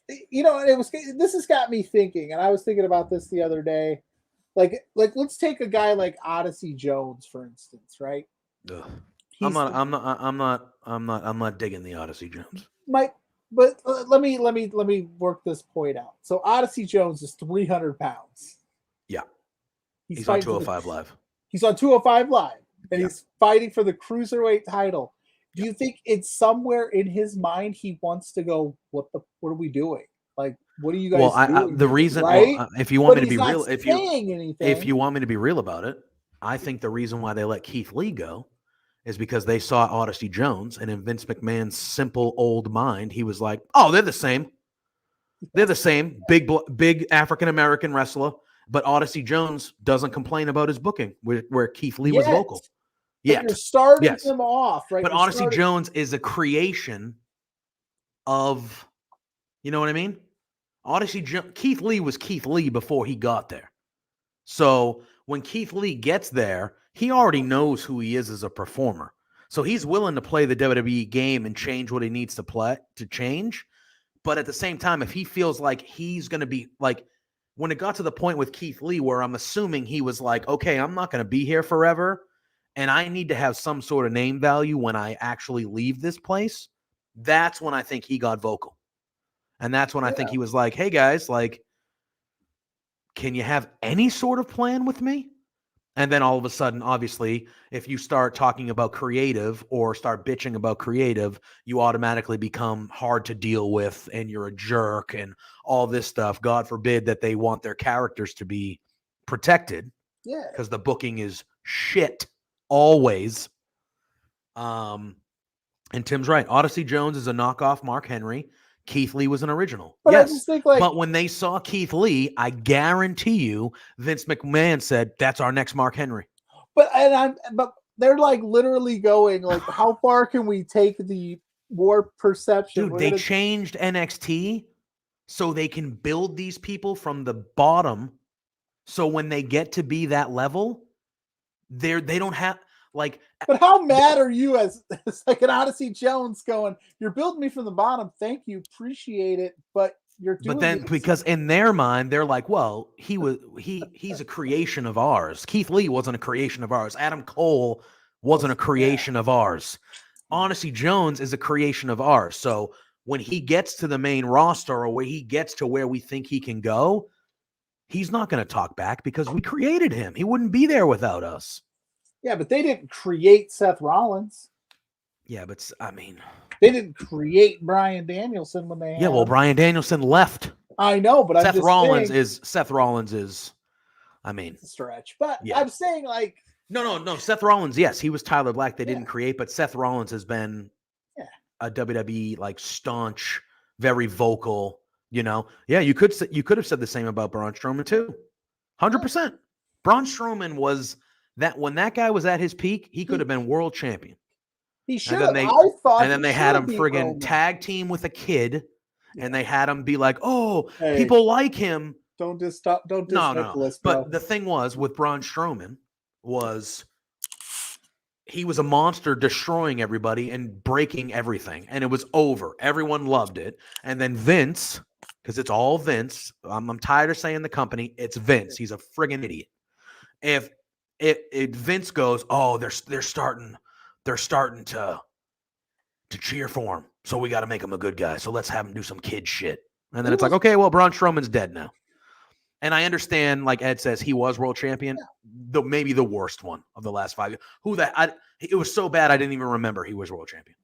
Speaker 3: this has got me thinking, and I was thinking about this the other day. Like let's take a guy like Odyssey Jones, for instance, right?
Speaker 2: Ugh. I'm not digging the Odyssey Jones.
Speaker 3: But let me work this point out. So Odyssey Jones is 300 pounds.
Speaker 2: Yeah, he's on 205 Live.
Speaker 3: He's on 205 Live, and he's fighting for the cruiserweight title. Do you think it's somewhere in his mind he wants to go? What are we doing? Like, what are you guys doing?
Speaker 2: The reason,
Speaker 3: right?
Speaker 2: If you want me to be real,
Speaker 3: if you
Speaker 2: want me to be real about it, I think the reason why they let Keith Lee go is because they saw Odyssey Jones, and in Vince McMahon's simple old mind, he was like, "Oh, they're the same. They're the same. Big African American wrestler." But Odyssey Jones doesn't complain about his booking, where Keith Lee was vocal.
Speaker 3: But you're starting them off, right?
Speaker 2: But Odyssey Jones is a creation of, you know what I mean? Keith Lee was Keith Lee before he got there. So when Keith Lee gets there, he already knows who he is as a performer. So he's willing to play the WWE game and change what he needs to change. But at the same time, if he feels like he's going to be like, when it got to the point with Keith Lee, where I'm assuming he was like, okay, I'm not going to be here forever, and I need to have some sort of name value when I actually leave this place, that's when I think he got vocal. And that's when I think he was like, hey guys, like, can you have any sort of plan with me? And then all of a sudden, obviously, if you start talking about creative or start bitching about creative, you automatically become hard to deal with and you're a jerk and all this stuff. God forbid that they want their characters to be protected.
Speaker 3: Yeah.
Speaker 2: Because the booking is shit always. And Tim's right. Odyssey Jones is a knockoff Mark Henry. Keith Lee was an original.
Speaker 3: But
Speaker 2: yes.
Speaker 3: I just think, like,
Speaker 2: but when they saw Keith Lee, I guarantee you Vince McMahon said, that's our next Mark Henry.
Speaker 3: But they're like literally going like, how far can we take the warped perception?
Speaker 2: Dude, they changed NXT so they can build these people from the bottom. So when they get to be that level, they don't have like.
Speaker 3: But how mad are you as like an Odyssey Jones going, you're building me from the bottom. Thank you. Appreciate it. But you're doing this.
Speaker 2: Because in their mind, they're like, well, he's a creation of ours. Keith Lee wasn't a creation of ours. Adam Cole wasn't a creation of ours. Odyssey Jones is a creation of ours. So when he gets to the main roster or where he gets to where we think he can go, he's not going to talk back because we created him. He wouldn't be there without us.
Speaker 3: Yeah, but they didn't create Seth Rollins.
Speaker 2: Yeah, but I mean,
Speaker 3: they didn't create Bryan Danielson when they.
Speaker 2: Yeah, well, Bryan Danielson left.
Speaker 3: I know, but
Speaker 2: Seth Rollins is. I mean,
Speaker 3: it's a stretch, but yeah. I'm saying like.
Speaker 2: No. Seth Rollins, yes, he was Tyler Black. They didn't create, but Seth Rollins has been a WWE like staunch, very vocal. You know, you could have said the same about Braun Strowman too, 100%. Braun Strowman was. That when that guy was at his peak, he could have been world champion.
Speaker 3: He should have. And
Speaker 2: then they had him friggin' tag team with a kid, and they had him be like, "Oh, people like him."
Speaker 3: Don't just stop. Don't just
Speaker 2: no. But the thing was with Braun Strowman was he was a monster, destroying everybody and breaking everything, and it was over. Everyone loved it, and then Vince, because it's all Vince. I'm tired of saying the company. It's Vince. He's a friggin' idiot. If Vince goes, oh, they're starting to cheer for him, so we got to make him a good guy. So let's have him do some kid shit, and then it's like, okay, well, Braun Strowman's dead now, and I understand, like Ed says, he was world champion, maybe the worst one of the last 5 years. It was so bad I didn't even remember he was world champion.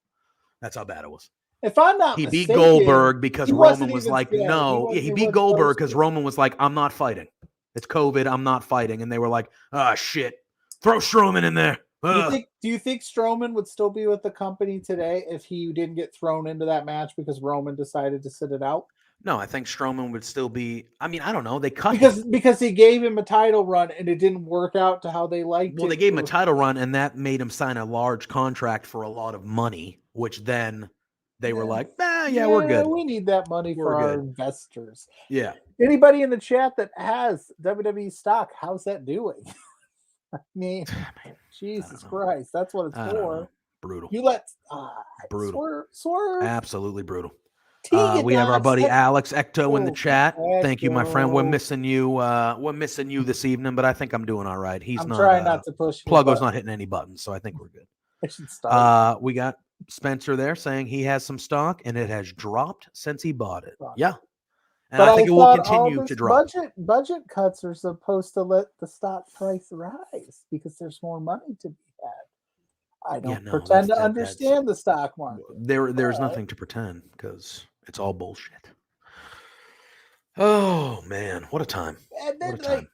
Speaker 2: That's how bad it was.
Speaker 3: If I'm not
Speaker 2: he
Speaker 3: mistaken,
Speaker 2: beat Goldberg because Roman was like, no,
Speaker 3: he
Speaker 2: beat Goldberg because Roman was like, I'm not fighting. It's COVID. I'm not fighting. And they were like, ah, shit. Throw Strowman in there.
Speaker 3: Do you think Strowman would still be with the company today if he didn't get thrown into that match because Roman decided to sit it out?
Speaker 2: No, I think Strowman would still be. I mean, I don't know. They cut him.
Speaker 3: Because he gave him a title run and it didn't work out to how they liked it.
Speaker 2: Well, they gave him a title run and that made him sign a large contract for a lot of money, which then they were like, we're good.
Speaker 3: We need that money for our investors.
Speaker 2: Yeah.
Speaker 3: Anybody in the chat that has WWE stock, how's that doing? I mean, Jesus Christ, that's what it's for.
Speaker 2: Brutal.
Speaker 3: You let
Speaker 2: brutal.
Speaker 3: Swerve.
Speaker 2: Absolutely brutal. We have our buddy Alex Ecto in the chat. Thank you, my friend. We're missing you. We're missing you this evening, but I think I'm doing all right. I'm
Speaker 3: trying not to push.
Speaker 2: Pluggo's not hitting any buttons, so I think we're good.
Speaker 3: I should stop.
Speaker 2: We got Spencer there saying he has some stock and it has dropped since he bought it. Yeah. And
Speaker 3: but
Speaker 2: I think it will continue to drop.
Speaker 3: Budget cuts are supposed to let the stock price rise because there's more money to be had. I don't pretend to understand the stock market.
Speaker 2: There's nothing to pretend because it's all bullshit. Oh man, what a time!
Speaker 3: And then,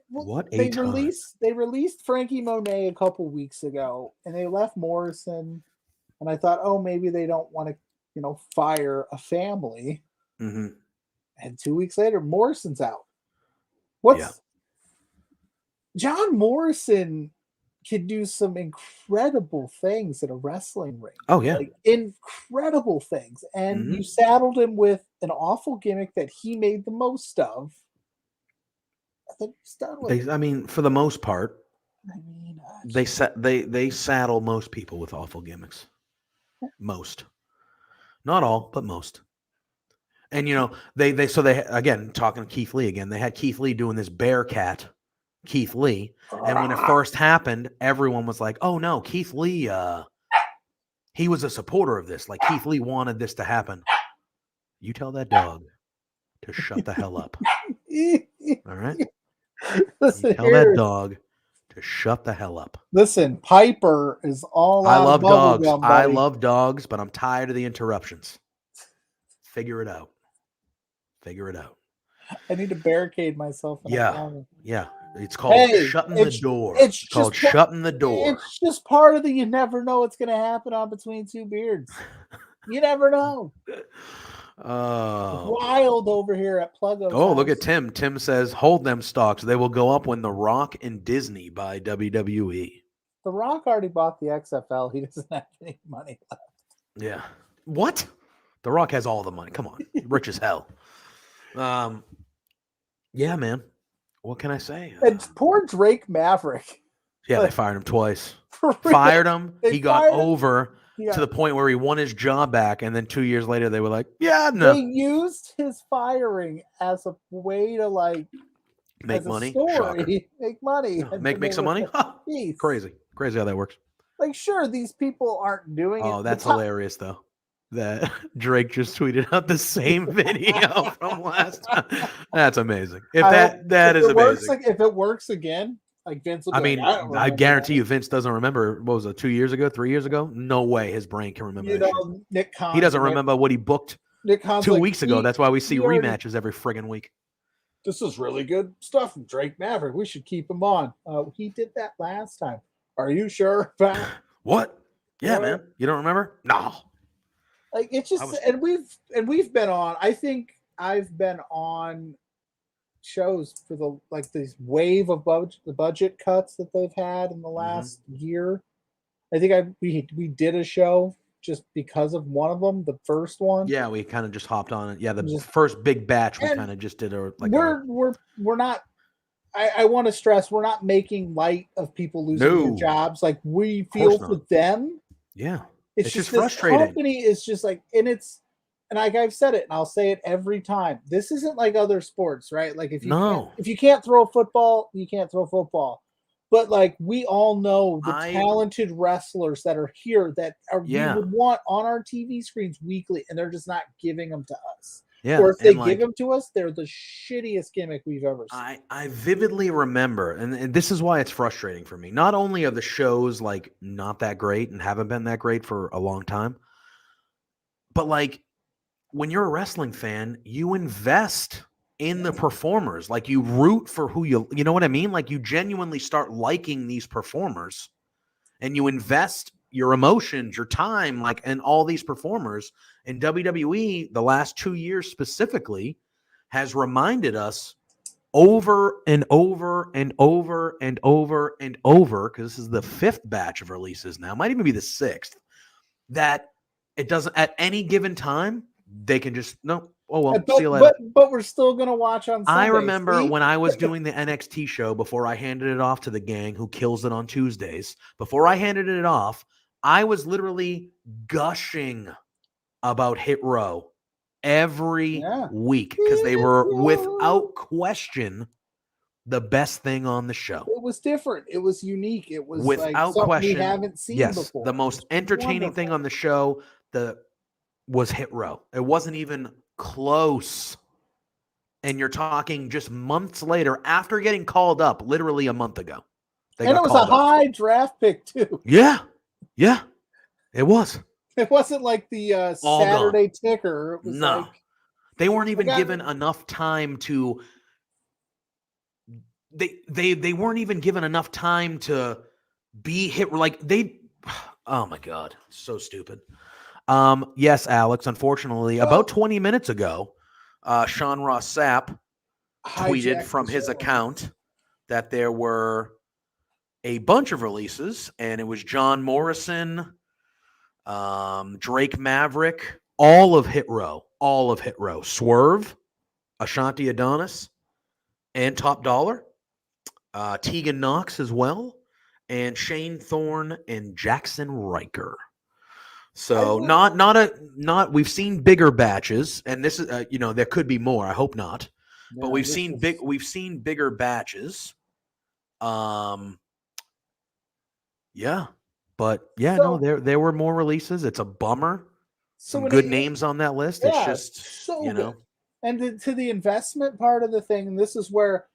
Speaker 2: What a
Speaker 3: they
Speaker 2: time.
Speaker 3: released Frankie Monet a couple weeks ago, and they left Morrison. And I thought, oh, maybe they don't want to, fire a family.
Speaker 2: Mm-hmm.
Speaker 3: And 2 weeks later, Morrison's out.
Speaker 2: Yeah.
Speaker 3: John Morrison can do some incredible things in a wrestling ring.
Speaker 2: Oh, yeah.
Speaker 3: Like incredible things. And
Speaker 2: Mhm.
Speaker 3: you saddled him with an awful gimmick that he made the most of. I think he's done with it.
Speaker 2: For the most part,
Speaker 3: I mean,
Speaker 2: they saddle most people with awful gimmicks. Most. Not all, but most. And they again, talking to Keith Lee again, they had Keith Lee doing this Bearcat Keith Lee. And when it first happened, everyone was like, oh no, Keith Lee, he was a supporter of this. Like Keith Lee wanted this to happen. You tell that dog to shut the hell up. All right?
Speaker 3: Listen,
Speaker 2: You tell that dog to shut the hell up.
Speaker 3: Listen, Piper is all
Speaker 2: I
Speaker 3: out
Speaker 2: love
Speaker 3: of
Speaker 2: dogs.
Speaker 3: bubblegum,
Speaker 2: I
Speaker 3: buddy.
Speaker 2: love dogs, but I'm tired of the interruptions. Figure it out.
Speaker 3: I need to barricade myself.
Speaker 2: Yeah. It's called shutting the door. It's called shutting the door.
Speaker 3: It's just part of the you never know what's going to happen on Between Two Beards. You never know. Wild over here at Pluggo.
Speaker 2: Oh, look at Tim. Tim says, hold them stocks. They will go up when The Rock and Disney buy WWE.
Speaker 3: The Rock already bought the XFL. He doesn't have any money left.
Speaker 2: Yeah. What? The Rock has all the money. Come on. Rich as hell. Yeah, man. What can I say?
Speaker 3: And poor Drake Maverick.
Speaker 2: Yeah, they fired him twice. Fired him. He got over to the point where he won his job back, and then 2 years later, they were like, "Yeah, no."
Speaker 3: They used his firing as a way to
Speaker 2: make money.
Speaker 3: Make money.
Speaker 2: Make some money. Crazy how that works.
Speaker 3: Sure, these people aren't doing it.
Speaker 2: Oh, that's hilarious, though. That Drake just tweeted out the same video from last time. That's amazing. If amazing.
Speaker 3: If it works again, Vince will
Speaker 2: I guarantee you Vince doesn't remember, what was it, 2 years ago, 3 years ago? No way his brain can remember that.
Speaker 3: Nick Khan,
Speaker 2: he doesn't remember what he booked
Speaker 3: Nick Khan's
Speaker 2: 2 weeks ago. That's why we see rematches every friggin' week.
Speaker 3: This is really good stuff from Drake Maverick. We should keep him on. He did that last time. Are you sure?
Speaker 2: What? Yeah, man. You don't remember? No.
Speaker 3: It's just, and we've been on. I think I've been on shows for these wave of the budget cuts that they've had in the last year. I think we did a show just because of one of them, the first one.
Speaker 2: Yeah, we kind of just hopped on it. Yeah, the first big batch we kind of just did
Speaker 3: we're not. I want to stress we're not making light of people losing their jobs. We feel for them.
Speaker 2: Yeah.
Speaker 3: It's just
Speaker 2: frustrating.
Speaker 3: This company is just and I've said it, and I'll say it every time. This isn't like other sports, right? If you can't throw a football, you can't throw football. But we all know the talented wrestlers that are here that we would want on our TV screens weekly, and they're just not giving them to us.
Speaker 2: Yeah,
Speaker 3: or if they give them to us, they're the shittiest gimmick we've ever seen.
Speaker 2: I vividly remember, and this is why it's frustrating for me. Not only are the shows not that great and haven't been that great for a long time, but when you're a wrestling fan, you invest in the performers. You root for who you know what I mean? You genuinely start liking these performers, and you invest your emotions, your time, in all these performers. And WWE, the last 2 years specifically, has reminded us over and over and over and over and over, because this is the 5th batch of releases now, might even be the 6th, that it doesn't, at any given time, they can just, no, oh well, see you later.
Speaker 3: But we're still going to watch on Sunday.
Speaker 2: I remember when I was doing the NXT show, before I handed it off to the gang who kills it on Tuesdays, before I handed it off, I was literally gushing about Hit Row every week, because they were without question the best thing on the show.
Speaker 3: It was different. It was unique. It was
Speaker 2: without
Speaker 3: something
Speaker 2: question.
Speaker 3: we haven't seen before.
Speaker 2: The most entertaining thing on the show was Hit Row. It wasn't even close. And you're talking just months later, after getting called up, literally a month ago.
Speaker 3: And it was a high draft pick too.
Speaker 2: Yeah, it was.
Speaker 3: It wasn't like the Saturday ticker. It was
Speaker 2: they weren't even given enough time to they weren't even given enough time to be hit. Like they, oh my God, so stupid. Yes, Alex, unfortunately, about 20 minutes ago, Sean Ross Sapp tweeted
Speaker 3: Hijacked
Speaker 2: from
Speaker 3: the
Speaker 2: his
Speaker 3: show.
Speaker 2: account that there were a bunch of releases, and it was John Morrison, Drake Maverick, all of Hit Row, Swerve, Ashanti Adonis, and Top Dollar, Tegan Knox as well, and Shane Thorne and Jackson Riker. So not we've seen bigger batches, and this is there could be more. I hope not, but we've seen bigger batches. Yeah, but yeah, no, there were more releases. It's a bummer. Some good names on that list.
Speaker 3: Yeah,
Speaker 2: it's just
Speaker 3: so good. And to the investment part of the thing, and this is where,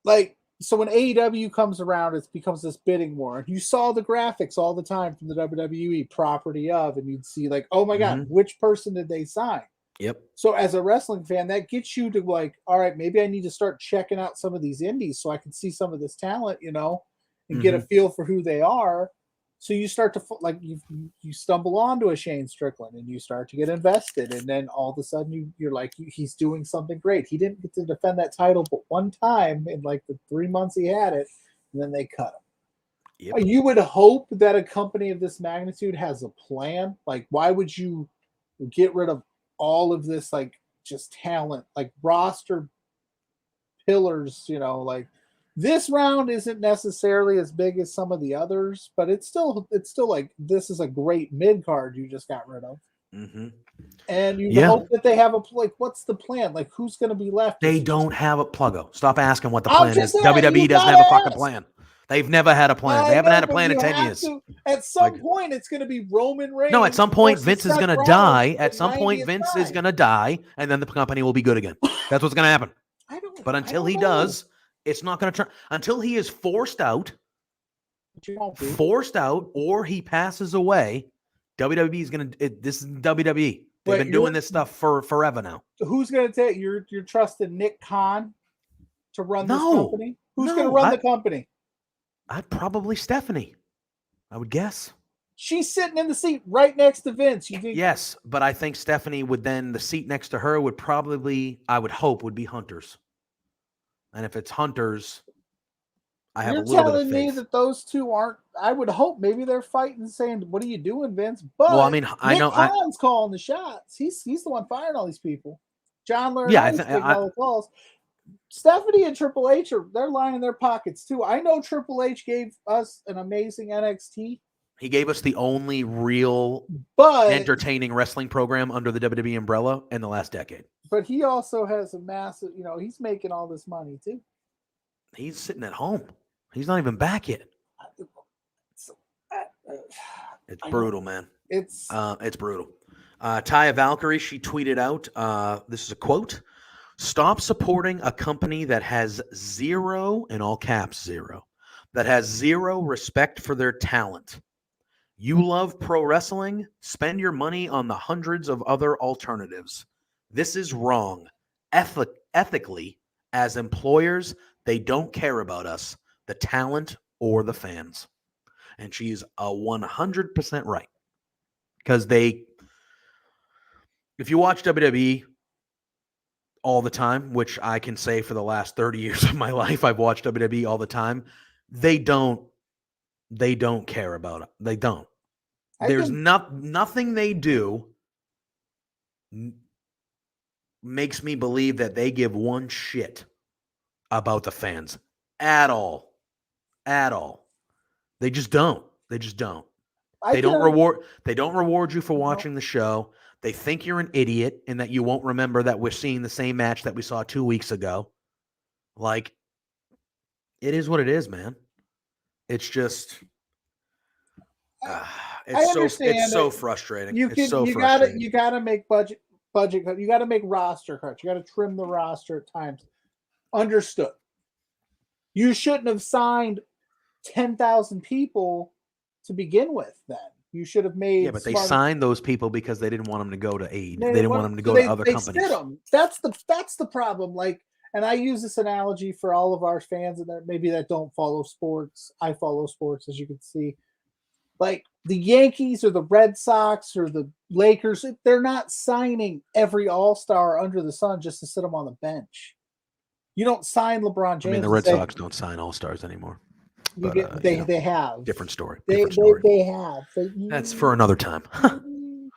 Speaker 3: like, so when AEW comes around, it becomes this bidding war. You saw the graphics all the time from the WWE property of, and you'd see like, oh my God, which person did they sign?
Speaker 2: Yep.
Speaker 3: So as a wrestling fan, that gets you to like, all right, maybe I need to start checking out some of these indies so I can see some of this talent, and get a feel for who they are. So you start to like you stumble onto a Shane Strickland and you start to get invested, and then all of a sudden you're like, he's doing something great. He didn't get to defend that title but one time in like the 3 months he had it, and then they cut him. Yep. You would hope that a company of this magnitude has a plan. Like, why would you get rid of all of this like just talent, like roster pillars? Like, this round isn't necessarily as big as some of the others, but it's still like, this is a great mid card you just got rid of. And you hope that they have what's the plan? Like, who's going to be left?
Speaker 2: They don't have a Pluggo. Stop asking what the plan is. WWE doesn't have a fucking plan. They've never had a plan. They haven't had a plan in 10 years.
Speaker 3: At some point, it's going to be Roman Reigns.
Speaker 2: No, at some point, Vince is going to die. At some point, Vince is going to die, and then the company will be good again. That's what's going to happen. But until he does, it's not going to turn. Until he is forced out, or he passes away, WWE is going to. This is WWE. They've been doing this stuff for forever now.
Speaker 3: Who's going to take you're trusting Nick Khan to run this company? Who's going to run the company?
Speaker 2: I'd probably Stephanie. I would guess.
Speaker 3: She's sitting in the seat right next to Vince. You think?
Speaker 2: Yes, but I think Stephanie would then, the seat next to her would probably, I would hope, would be Hunter's. And if it's Hunter's, I have a little bit of faith. You're telling me
Speaker 3: that those two aren't, I would hope maybe they're fighting saying, what are you doing, Vince? But
Speaker 2: well, I mean, I know
Speaker 3: Khan's calling the shots. He's the one firing all these people. John Laurinaitis taking all the calls. Stephanie and Triple H they're lining their pockets too. I know Triple H gave us an amazing NXT.
Speaker 2: He gave us the only real entertaining wrestling program under the WWE umbrella in the last decade.
Speaker 3: But he also has a massive, he's making all this money too.
Speaker 2: He's sitting at home. He's not even back yet. It's brutal, man. It's brutal. Taya Valkyrie, she tweeted out, this is a quote, "Stop supporting a company that has zero, in all caps, zero, that has zero respect for their talent. You love pro wrestling? Spend your money on the hundreds of other alternatives. This is wrong. Ethically, as employers, they don't care about us, the talent, or the fans." And she's 100% right. Because if you watch WWE all the time, which I can say for the last 30 years of my life, I've watched WWE all the time, they don't care about it. They don't. There's nothing they do makes me believe that they give one shit about the fans at all. At all. They just don't. They don't reward you for watching the show. They think you're an idiot and that you won't remember that we're seeing the same match that we saw 2 weeks ago. Like, it is what it is, man. It's just it's so frustrating. You
Speaker 3: gotta make budget. You gotta make roster cuts. You gotta trim the roster at times. Understood. You shouldn't have signed 10,000 people to begin with. Then you should have made.
Speaker 2: Yeah, but they signed those people because they didn't want them to go to AEW. They didn't want them to go to other companies.
Speaker 3: That's the problem. Like, and I use this analogy for all of our fans and that maybe that don't follow sports. I follow sports, as you can see. Like the Yankees or the Red Sox or the Lakers, they're not signing every all-star under the sun just to sit them on the bench. You don't sign LeBron James.
Speaker 2: I mean, the Red Sox don't sign all-stars anymore.
Speaker 3: You
Speaker 2: But,
Speaker 3: get, they have
Speaker 2: different story.
Speaker 3: They
Speaker 2: Different story.
Speaker 3: they have.
Speaker 2: That's for another time.
Speaker 3: I'm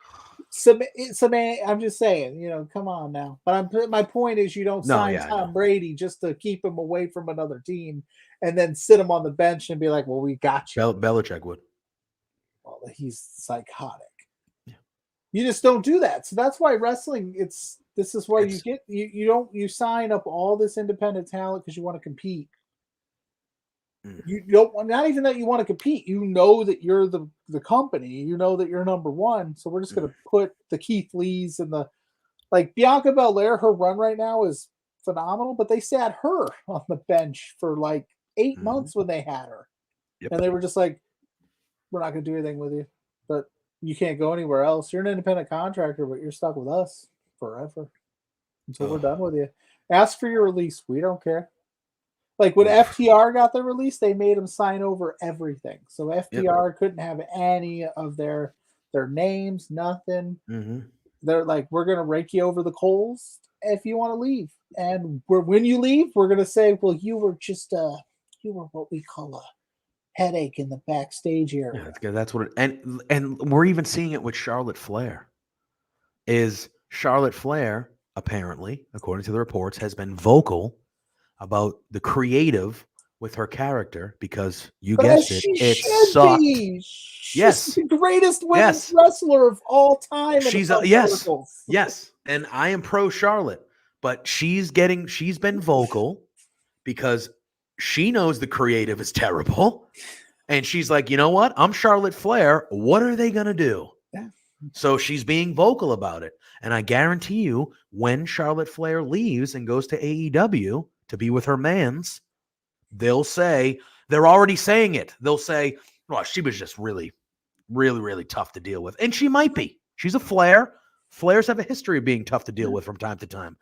Speaker 3: just saying, come on now. But my point is, you don't sign Tom Brady just to keep him away from another team, and then sit him on the bench and be like, "Well, we got you."
Speaker 2: Belichick would.
Speaker 3: Well, he's psychotic.
Speaker 2: Yeah.
Speaker 3: You just don't do that. So that's why wrestling. This is where you sign up all this independent talent because you want to compete. You don't, not even that you want to compete. You know that you're the company. You know that you're number one. So we're just going to put the Keith Lees and like Bianca Belair. Her run right now is phenomenal, but they sat her on the bench for like 8 months when they had her, and they were just like, "We're not going to do anything with you, but you can't go anywhere else. You're an independent contractor, but you're stuck with us forever until we're done with you. Ask for your release. We don't care." Like when FTR got their release, they made them sign over everything. So FTR couldn't have any of their names, nothing. They're like, "We're going to rake you over the coals if you want to leave. And when you leave, we're going to say, well, you were what we call a headache in the backstage area."
Speaker 2: Yeah, that's what and we're even seeing it with Charlotte Flair. Charlotte Flair, apparently, according to the reports, has been vocal about the creative with her character because you guessed it sucked.
Speaker 3: She's the greatest women's wrestler of all time.
Speaker 2: She's yes, and I am pro Charlotte, but she's been vocal because she knows the creative is terrible, and she's like, you know what? I'm Charlotte Flair. What are they gonna do?
Speaker 3: Yeah.
Speaker 2: So she's being vocal about it, and I guarantee you, when Charlotte Flair leaves and goes to AEW to be with her mans, they're already saying it. They'll say, "Well, she was just really, really, really tough to deal with," and she might be. She's a Flair. Flairs have a history of being tough to deal with from time to time.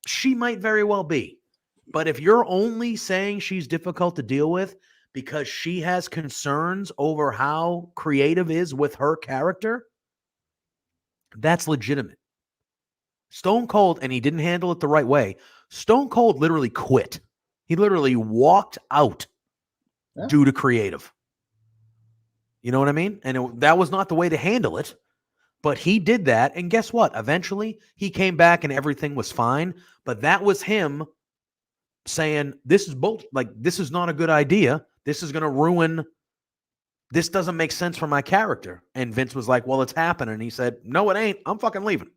Speaker 2: She might very well be. But if you're only saying she's difficult to deal with because she has concerns over how creative is with her character, that's legitimate. Stone Cold, and he didn't handle it the right way. Stone Cold literally quit. He literally walked out due to creative. You know what I mean? And that was not the way to handle it. But he did that, and guess what? Eventually, he came back and everything was fine. But that was him saying, this is not a good idea. This is going to ruin. This doesn't make sense for my character. And Vince was like, well, it's happening. And he said, no, it ain't. I'm fucking leaving.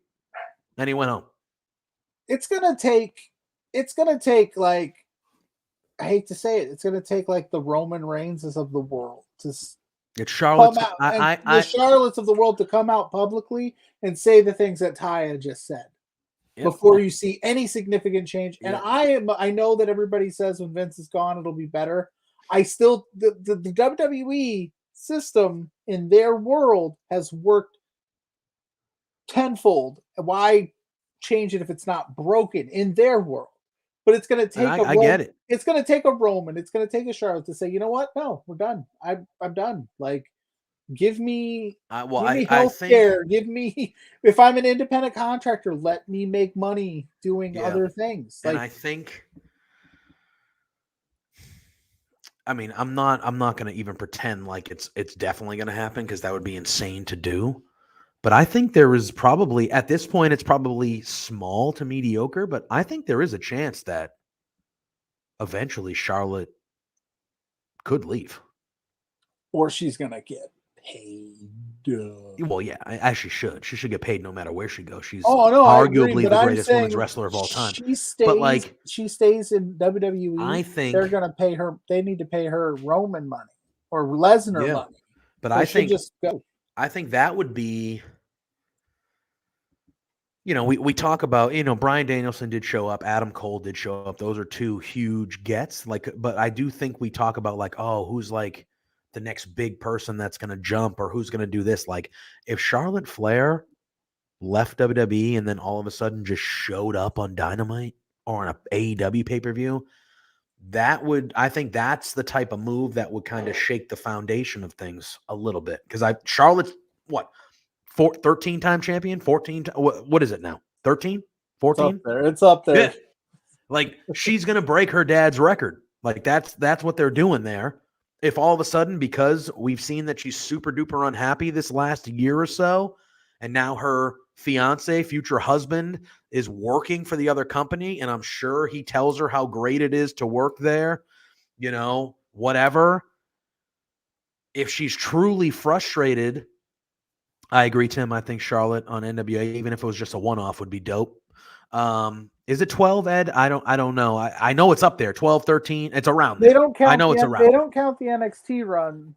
Speaker 2: And he went home.
Speaker 3: It's gonna take like, I hate to say it, it's gonna take like the Roman Reigns of the world to
Speaker 2: it's Charlotte's
Speaker 3: come out, the Charlottes of the world to come out publicly and say the things that Taya just said before you see any significant change. And I know that everybody says when Vince is gone it'll be better. I still the WWE system in their world has worked tenfold. Why change it if it's not broken in their world? But it's going to take
Speaker 2: I get it.
Speaker 3: It's going to take a Roman. It's going to take a Charlotte to say, you know what? No, we're done. I'm done. Like, give me health care. Give me, if I'm an independent contractor, let me make money doing other things.
Speaker 2: And I'm not going to even pretend like it's definitely going to happen because that would be insane to do. But I think there is probably, at this point, it's probably small to mediocre, but I think there is a chance that eventually Charlotte could leave.
Speaker 3: Or she's going to get paid.
Speaker 2: Well, yeah, as she should. She should get paid no matter where she goes. She's
Speaker 3: arguably
Speaker 2: the greatest women's wrestler of all time.
Speaker 3: She stays in WWE.
Speaker 2: I think
Speaker 3: they're going to pay her. They need to pay her Roman money or Lesnar money.
Speaker 2: But I think that would be, we talk about, Bryan Danielson did show up, Adam Cole did show up. Those are two huge gets. But I do think we talk about who's like the next big person that's going to jump or who's going to do this. Like if Charlotte Flair left WWE and then all of a sudden just showed up on Dynamite, or on a AEW pay-per-view, I think that's the type of move that would kind of shake the foundation of things a little bit. Because Charlotte's what? 13-time champion, 14. What is it now? 13, 14?
Speaker 3: It's up there.
Speaker 2: Yeah. Like she's gonna break her dad's record. Like that's what they're doing there. If all of a sudden, because we've seen that she's super duper unhappy this last year or so, and now her fiance, future husband, is working for the other company, and I'm sure he tells her how great it is to work there, whatever. If she's truly frustrated, I agree, Tim. I think Charlotte on NWA, even if it was just a one-off, would be dope. Is it 12, Ed? I don't know. I know it's up there. 12, 13. It's around there.
Speaker 3: They don't count.
Speaker 2: I know it's around.
Speaker 3: They don't count the NXT run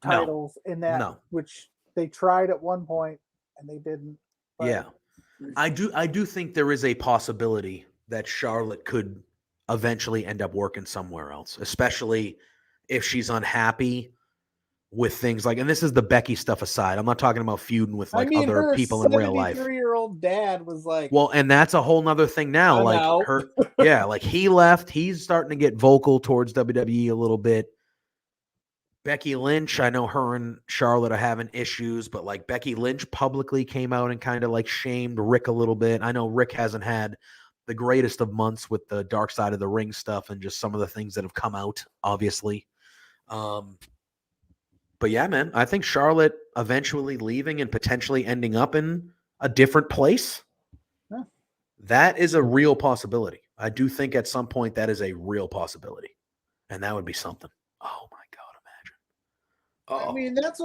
Speaker 3: titles in that, which they tried at one point and they didn't. But
Speaker 2: yeah, I do think there is a possibility that Charlotte could eventually end up working somewhere else, especially if she's unhappy with things like, and this is the Becky stuff aside. I'm not talking about feuding with other people in real life.
Speaker 3: 73-year-old dad was like,
Speaker 2: well, and that's a whole nother thing now.
Speaker 3: I'm out.
Speaker 2: Her, yeah, like he left. He's starting to get vocal towards WWE a little bit. Becky Lynch, I know her and Charlotte are having issues, but like Becky Lynch publicly came out and kind of like shamed Rick a little bit. I know Rick hasn't had the greatest of months with the Dark Side of the Ring stuff and just some of the things that have come out, obviously. But yeah, man, I think Charlotte eventually leaving and potentially ending up in a different place.
Speaker 3: Yeah.
Speaker 2: That is a real possibility. I do think at some point that is a real possibility. And that would be something. Oh my God, imagine.
Speaker 3: I mean, that's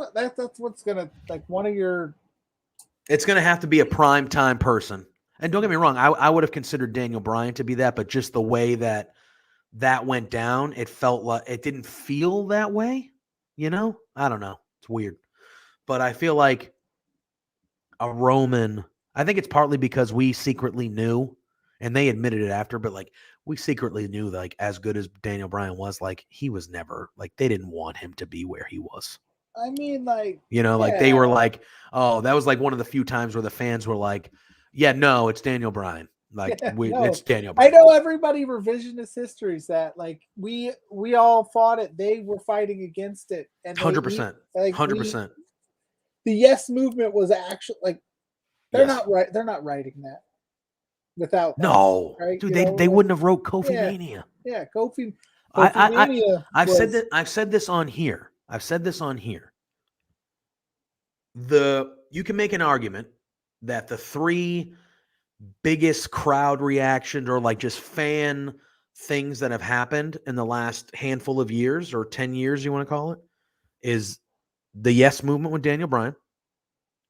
Speaker 3: what's gonna, like, one of your.
Speaker 2: It's gonna have to be a prime time person. And don't get me wrong, I would have considered Daniel Bryan to be that, but just the way that went down, it felt like it didn't feel that way. I don't know. It's weird. But I feel like a Roman, I think it's partly because we secretly knew, and they admitted it after, but like we secretly knew, like, as good as Daniel Bryan was, like he was never, like, they didn't want him to be where he was.
Speaker 3: I mean, like,
Speaker 2: like they were like, oh, that was like one of the few times where the fans were like, yeah, no, it's Daniel Bryan. Like it's Daniel Bryan.
Speaker 3: I know everybody revisionist histories that, like, we all fought it. They were fighting against it. And
Speaker 2: 100%. 100%.
Speaker 3: The Yes movement was actually, like, they're not right. They're not writing that without
Speaker 2: no,
Speaker 3: us, right?
Speaker 2: Dude, they wouldn't have wrote Kofi Mania.
Speaker 3: Yeah, Kofi
Speaker 2: Mania. I've said this on here. You can make an argument that the three biggest crowd reactions or like just fan things that have happened in the last handful of years or 10 years, you want to call it, is the Yes movement with Daniel Bryan,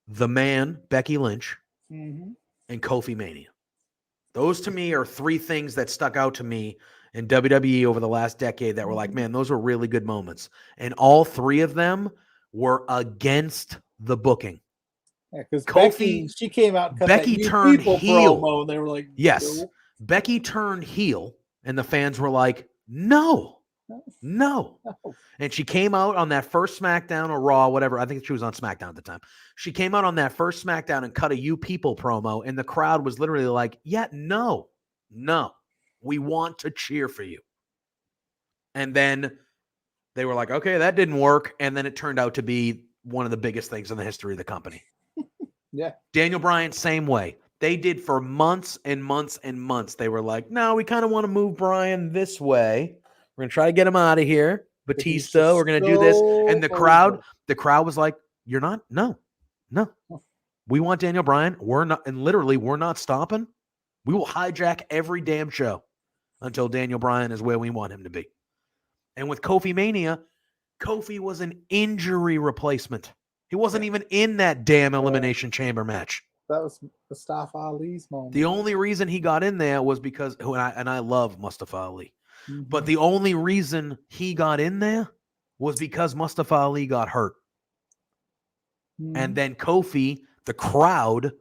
Speaker 2: the Man, Becky Lynch, and Kofi Mania. Those to me are three things that stuck out to me in WWE over the last decade that were like, man, those were really good moments. And all three of them were against the booking.
Speaker 3: Yeah, because
Speaker 2: Kofi,
Speaker 3: she came out and cut
Speaker 2: Becky
Speaker 3: that
Speaker 2: turned
Speaker 3: people
Speaker 2: heel.
Speaker 3: promo, and they were like,
Speaker 2: yes.
Speaker 3: No.
Speaker 2: Becky turned heel, and the fans were like, no. And she came out on that first SmackDown or Raw, whatever. I think she was on SmackDown at the time. She came out on that first SmackDown and cut a You People promo, and the crowd was literally like, yeah, no. We want to cheer for you. And then they were like, okay, that didn't work. And then it turned out to be one of the biggest things in the history of the company.
Speaker 3: Yeah.
Speaker 2: Daniel Bryan, same way. They did for months and months and months. They were like, no, we kind of want to move Bryan this way. We're going to try to get him out of here. Batista, we're going to do this. And the crowd was like, you're not? No. We want Daniel Bryan. We're not. And literally, we're not stopping. We will hijack every damn show until Daniel Bryan is where we want him to be. And with Kofi Mania, Kofi was an injury replacement. He wasn't even in that damn Elimination Chamber match.
Speaker 3: That was Mustafa Ali's moment.
Speaker 2: The only reason he got in there was because, and I love Mustafa Ali, but the only reason he got in there was because Mustafa Ali got hurt. And then Kofi, the crowd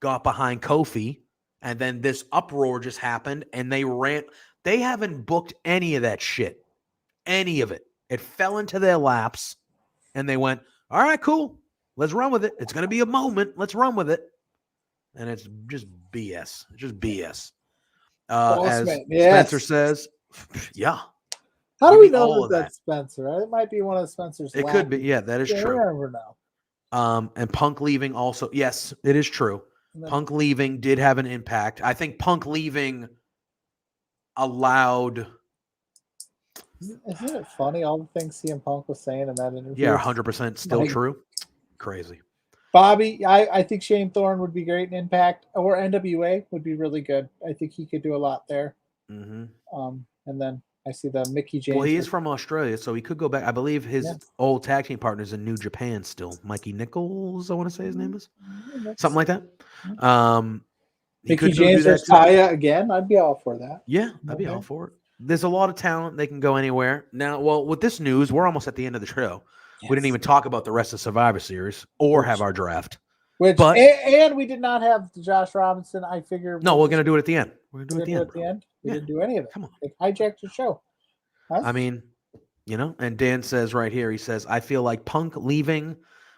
Speaker 2: got behind Kofi, and then this uproar just happened, and they haven't booked any of that shit. Any of it. It fell into their laps, and they went, all right, cool. Let's run with it. It's going to be a moment. Let's run with it. And it's just BS. It's just BS. As
Speaker 3: Bossman, yes.
Speaker 2: Spencer says, yeah.
Speaker 3: How do
Speaker 2: Give
Speaker 3: we
Speaker 2: me
Speaker 3: know
Speaker 2: all
Speaker 3: that
Speaker 2: of that.
Speaker 3: that's Spencer? It might be one of Spencer's.
Speaker 2: It could be.
Speaker 3: lackeys.
Speaker 2: Yeah, that is
Speaker 3: Yeah,
Speaker 2: true.
Speaker 3: we never know.
Speaker 2: And Punk leaving also. Yes, it is true.
Speaker 3: And then-
Speaker 2: Punk leaving did have an impact. I think Punk leaving allowed.
Speaker 3: Isn't it funny all the things CM Punk was saying in that interview?
Speaker 2: Yeah, 100% still
Speaker 3: Like-
Speaker 2: true. Crazy.
Speaker 3: Bobby, I think Shane Thorne would be great in Impact, or NWA would be really good. I think he could do a lot there.
Speaker 2: Mm-hmm.
Speaker 3: And then I see the Mickey James.
Speaker 2: Well, he is from Australia, so he could go back. I believe his
Speaker 3: Yeah.
Speaker 2: old tag team partner's in New Japan still. Mikey Nichols, I want to say his name is.
Speaker 3: That's-
Speaker 2: Something like that. He
Speaker 3: Mickey
Speaker 2: could go do
Speaker 3: James
Speaker 2: that
Speaker 3: versus
Speaker 2: too.
Speaker 3: Taya again. I'd be all for that.
Speaker 2: Yeah, I'd be all
Speaker 3: Okay.
Speaker 2: for it. There's a lot of talent. They can go anywhere. Now, well, with this news, we're almost at the end of the show. We didn't
Speaker 3: Yes.
Speaker 2: even talk about the rest of Survivor Series or have our draft.
Speaker 3: Which
Speaker 2: but-
Speaker 3: and we did not have Josh Robinson. I figure
Speaker 2: No, we're going to do it at the end. We're going to do it
Speaker 3: we're
Speaker 2: at
Speaker 3: gonna
Speaker 2: the
Speaker 3: do it
Speaker 2: end.
Speaker 3: at the end. We
Speaker 2: Yeah.
Speaker 3: didn't do any of it.
Speaker 2: Come on.
Speaker 3: Like, hijacked your show. Huh?
Speaker 2: I mean, and Dan says right here, he says, I feel like Punk leaving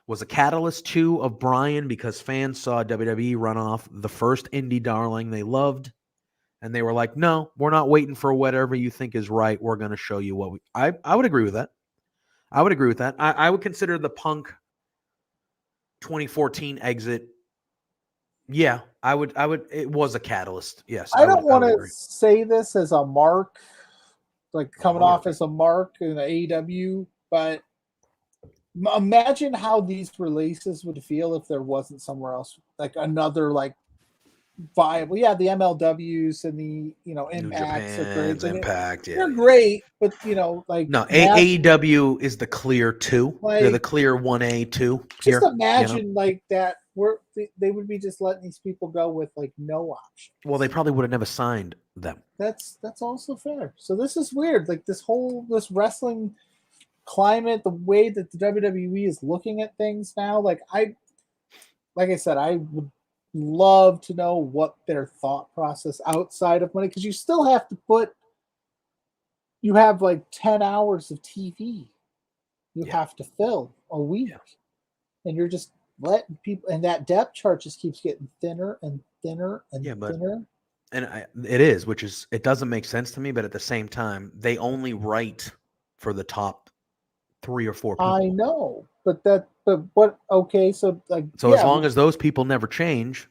Speaker 2: was a catalyst too of Bryan because fans saw WWE run off the first indie darling they loved. And they were like, no, we're not waiting for whatever you think is right. We're going to show you what I would agree with that. I would agree with that. I would consider the Punk 2014 exit. Yeah, I would. It was a catalyst. Yes.
Speaker 3: I don't want to
Speaker 2: agree.
Speaker 3: say this as a mark, like coming
Speaker 2: Oh,
Speaker 3: off
Speaker 2: yeah.
Speaker 3: as a mark in the AEW, but imagine how these releases would feel if there wasn't somewhere else, like another like viable. Yeah, the MLWs and the
Speaker 2: New
Speaker 3: Impacts are great.
Speaker 2: Japan's Impact. Yeah.
Speaker 3: They're great, but like
Speaker 2: No,
Speaker 3: imagine-
Speaker 2: AEW is the clear 2. They're the
Speaker 3: Like-
Speaker 2: clear 1A 2.
Speaker 3: just imagine like that. They would be just letting these people go with like no option.
Speaker 2: Well, they probably would have never signed them.
Speaker 3: That's also fair. So this is weird. Like this wrestling climate, the way that the WWE is looking at things now. Like I said, I would love to know what their thought process outside of money, because you still have to you have like 10 hours of TV you
Speaker 2: Yeah.
Speaker 3: have to fill a week.
Speaker 2: Yeah.
Speaker 3: And you're just letting people, and that depth chart just keeps getting thinner and thinner and
Speaker 2: Yeah, but-
Speaker 3: thinner.
Speaker 2: And it is, it doesn't make sense to me, but at the same time, they only write for the top 3 or 4 people.
Speaker 3: I know, but what? Okay, so like,
Speaker 2: So as long as those people never change,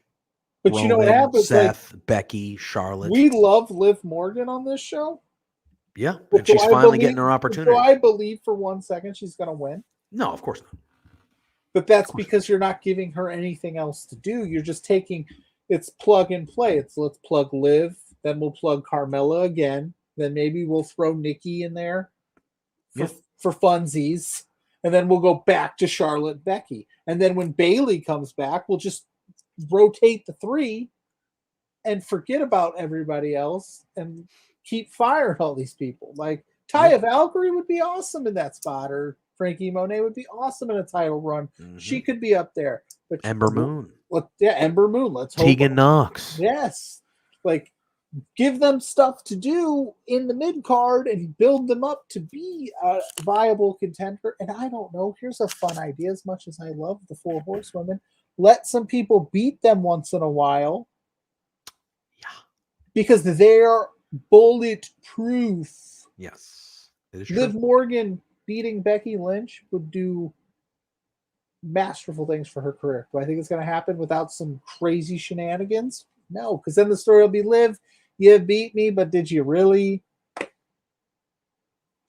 Speaker 3: but you know what
Speaker 2: Roman,
Speaker 3: happens? Like,
Speaker 2: Seth, Becky, Charlotte.
Speaker 3: we love Liv Morgan on this show.
Speaker 2: Yeah,
Speaker 3: But
Speaker 2: and she's
Speaker 3: do I
Speaker 2: finally
Speaker 3: believe-
Speaker 2: getting her opportunity.
Speaker 3: Do I believe for 1 second she's going to win?
Speaker 2: No, of course not.
Speaker 3: But that's
Speaker 2: course.
Speaker 3: because you're not giving her anything else to do. You're just taking, it's plug and play. It's let's plug Liv, then we'll plug Carmella again, then maybe we'll throw Nikki in there for funsies, and then we'll go back to Charlotte, Becky, and then when Bailey comes back, we'll just rotate the 3 and forget about everybody else and keep firing all these people. Like Taya Valkyrie would be awesome in that spot, or Frankie Monet would be awesome in a title run. She could be up there. But
Speaker 2: Ember Moon,
Speaker 3: Ember Moon. Let's hope.
Speaker 2: Tegan Knox.
Speaker 3: Yes, like give them stuff to do in the mid card and build them up to be a viable contender. And I don't know. Here's a fun idea. As much as I love the 4 Horsewomen, let some people beat them once in a while.
Speaker 2: Yeah.
Speaker 3: Because they're bulletproof.
Speaker 2: Yes, it is
Speaker 3: Liv
Speaker 2: true.
Speaker 3: Morgan beating Becky Lynch would do masterful things for her career. Do I think it's going to happen without some crazy shenanigans? No, because then the story will be, Liv, you beat me, but did you really?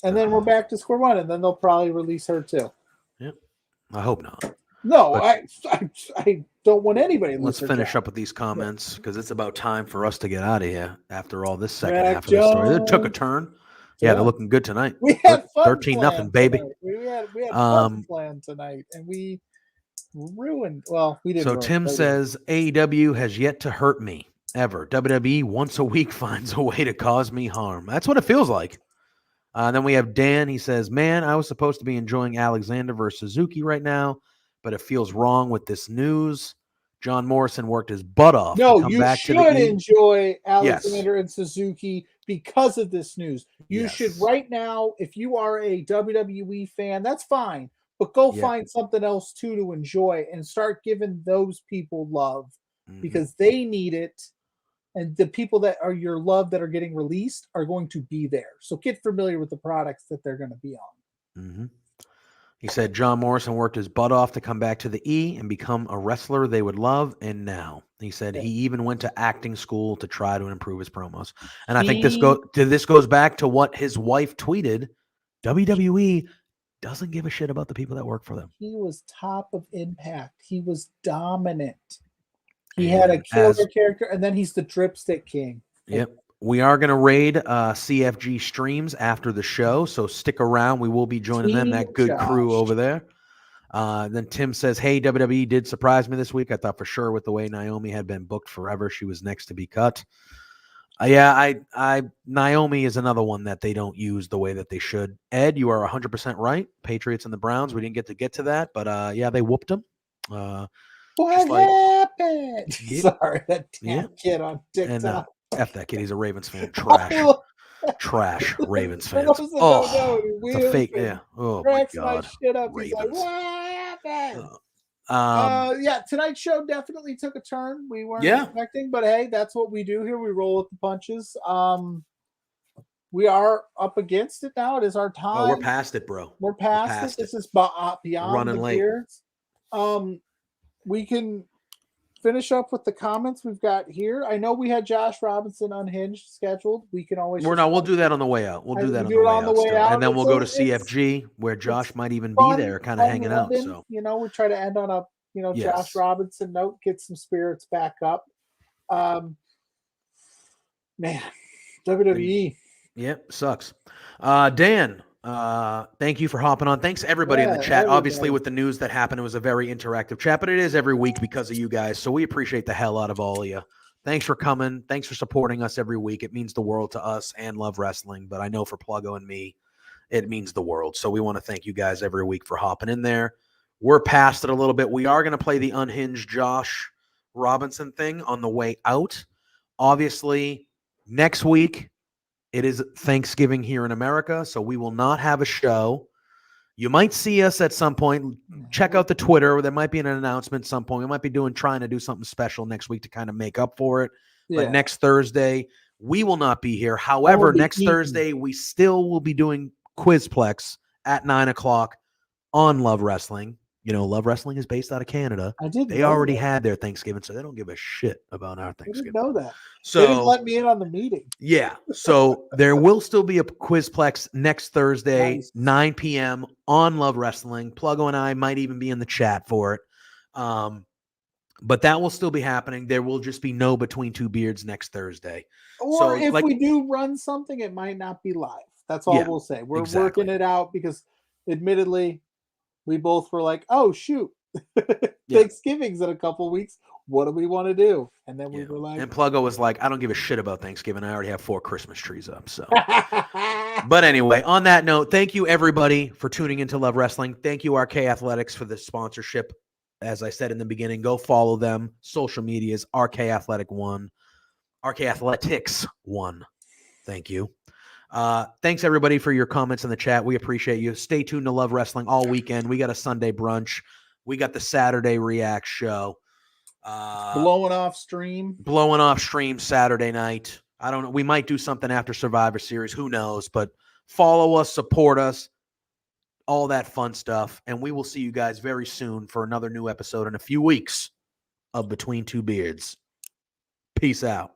Speaker 3: And then we're back to square one, and then they'll probably release her too.
Speaker 2: Yep. I hope not.
Speaker 3: No,
Speaker 2: But-
Speaker 3: I don't want anybody to lose
Speaker 2: Let's
Speaker 3: her
Speaker 2: finish
Speaker 3: job.
Speaker 2: up with these comments because it's about time for us to get out of here after all this second
Speaker 3: Jack
Speaker 2: half of the story. It took a
Speaker 3: Jones.
Speaker 2: turn. Yeah, they're
Speaker 3: Yeah.
Speaker 2: looking good tonight.
Speaker 3: We had fun
Speaker 2: 13-0,
Speaker 3: planned
Speaker 2: baby.
Speaker 3: tonight. We had fun
Speaker 2: Um,
Speaker 3: planned tonight, and we ruined. Well, we didn't.
Speaker 2: So
Speaker 3: ruin it,
Speaker 2: Tim
Speaker 3: but we-
Speaker 2: says AEW has yet to hurt me ever. WWE once a week finds a way to cause me harm. That's what it feels like. Then we have Dan. He says, man, I was supposed to be enjoying Alexander versus Suzuki right now, but it feels wrong with this news. John Morrison worked his butt off to
Speaker 3: No,
Speaker 2: come
Speaker 3: you
Speaker 2: back
Speaker 3: should
Speaker 2: to the
Speaker 3: enjoy Alexander and Suzuki because of this news. You
Speaker 2: Yes.
Speaker 3: should right now, if you are a WWE fan, that's fine, but go
Speaker 2: Yeah.
Speaker 3: find something else too to enjoy and start giving those people love
Speaker 2: Mhm.
Speaker 3: because they need it. and the people that are your love that are getting released are going to be there. So get familiar with the products that they're going to be on.
Speaker 2: Mm-hmm. He said John Morrison worked his butt off to come back to the E and become a wrestler they would love, and now he said he even went to acting school to try to improve his promos. And I think this goes back to what his wife tweeted. WWE doesn't give a shit about the people that work for them.
Speaker 3: He was top of Impact. He was dominant. He had a killer character, and then he's the Dripstick King.
Speaker 2: Yep. We are going to raid CFG Streams after the show, so stick around. We will be joining them, that good crew over there. Then Tim says, hey, WWE did surprise me this week. I thought for sure with the way Naomi had been booked forever, she was next to be cut. Naomi is another one that they don't use the way that they should. Ed, you are 100% right. Patriots and the Browns, we didn't get to that, but yeah, they whooped them.
Speaker 3: What happened?
Speaker 2: Yeah.
Speaker 3: Sorry, that damn kid on TikTok.
Speaker 2: And F that kid. He's a Ravens fan. Trash Ravens fans. It's a fake. Yeah. Oh my God.
Speaker 3: Shit up. He's like, what happened? Yeah, tonight's show definitely took a turn. We weren't expecting, but hey, that's what we do here. We roll with the punches. We are up against it now. It is our time.
Speaker 2: Oh, we're past it, bro.
Speaker 3: We're past it. This is beyond
Speaker 2: running
Speaker 3: the
Speaker 2: late.
Speaker 3: beards. We can finish up with the comments we've got here. I know we had Josh Robinson Unhinged scheduled. We can always
Speaker 2: we'll do that on the way out. We'll do that on the way out. And then we'll go to CFG where Josh might even be there, kind of hanging out. So
Speaker 3: we try to end on a Josh Robinson note, get some spirits back up. Man, WWE.
Speaker 2: Yep, sucks. Dan, thank you for hopping on. Thanks everybody in the chat. Obviously, with the news that happened, it was a very interactive chat, but it is every week because of you guys. So we appreciate the hell out of all of you. Thanks for coming. Thanks for supporting us every week. It means the world to us and Love Wrestling, but I know for Pluggo and me, it means the world. So we want to thank you guys every week for hopping in there. We're past it a little bit. We are going to play the Unhinged Josh Robinson thing on the way out. Obviously, next week, it is Thanksgiving here in America, so we will not have a show. You might see us at some point. Check out the Twitter. There might be an announcement at some point. We might be trying to do something special next week to kind of make up for it. Yeah. But next Thursday, we will not be here. However, next Thursday, we still will be doing Quizplex at 9:00 on Love Wrestling. You know, Love Wrestling is based out of Canada. They already had their Thanksgiving, so they don't give a shit about our Thanksgiving.
Speaker 3: I didn't know that.
Speaker 2: So
Speaker 3: they didn't let me in on the meeting.
Speaker 2: Yeah. So there will still be a Quizplex next Thursday, 9 p.m. on Love Wrestling. Pluggo and I might even be in the chat for it. But that will still be happening. There will just be no Between Two Beards next Thursday.
Speaker 3: Or if we do run something, it might not be live. That's all we'll say. We're working it out because admittedly, we both were like, oh, shoot. Thanksgiving's in a couple weeks. What do we want to do? And then we were like...
Speaker 2: And Pluggo was like, I don't give a shit about Thanksgiving. I already have 4 Christmas trees up. So, but anyway, on that note, thank you, everybody, for tuning into Love Wrestling. Thank you, RK Athletics, for the sponsorship. As I said in the beginning, go follow them. Social medias, RK Athletic 1. RK Athletics 1. Thank you. Thanks everybody for your comments in the chat. We appreciate you. Stay tuned to Love Wrestling all weekend. We got a Sunday brunch. We got the Saturday React show.
Speaker 3: Blowing off stream
Speaker 2: Saturday night. I don't know. We might do something after Survivor Series. Who knows? But follow us, support us, all that fun stuff. And we will see you guys very soon for another new episode in a few weeks of Between Two Beards. Peace out.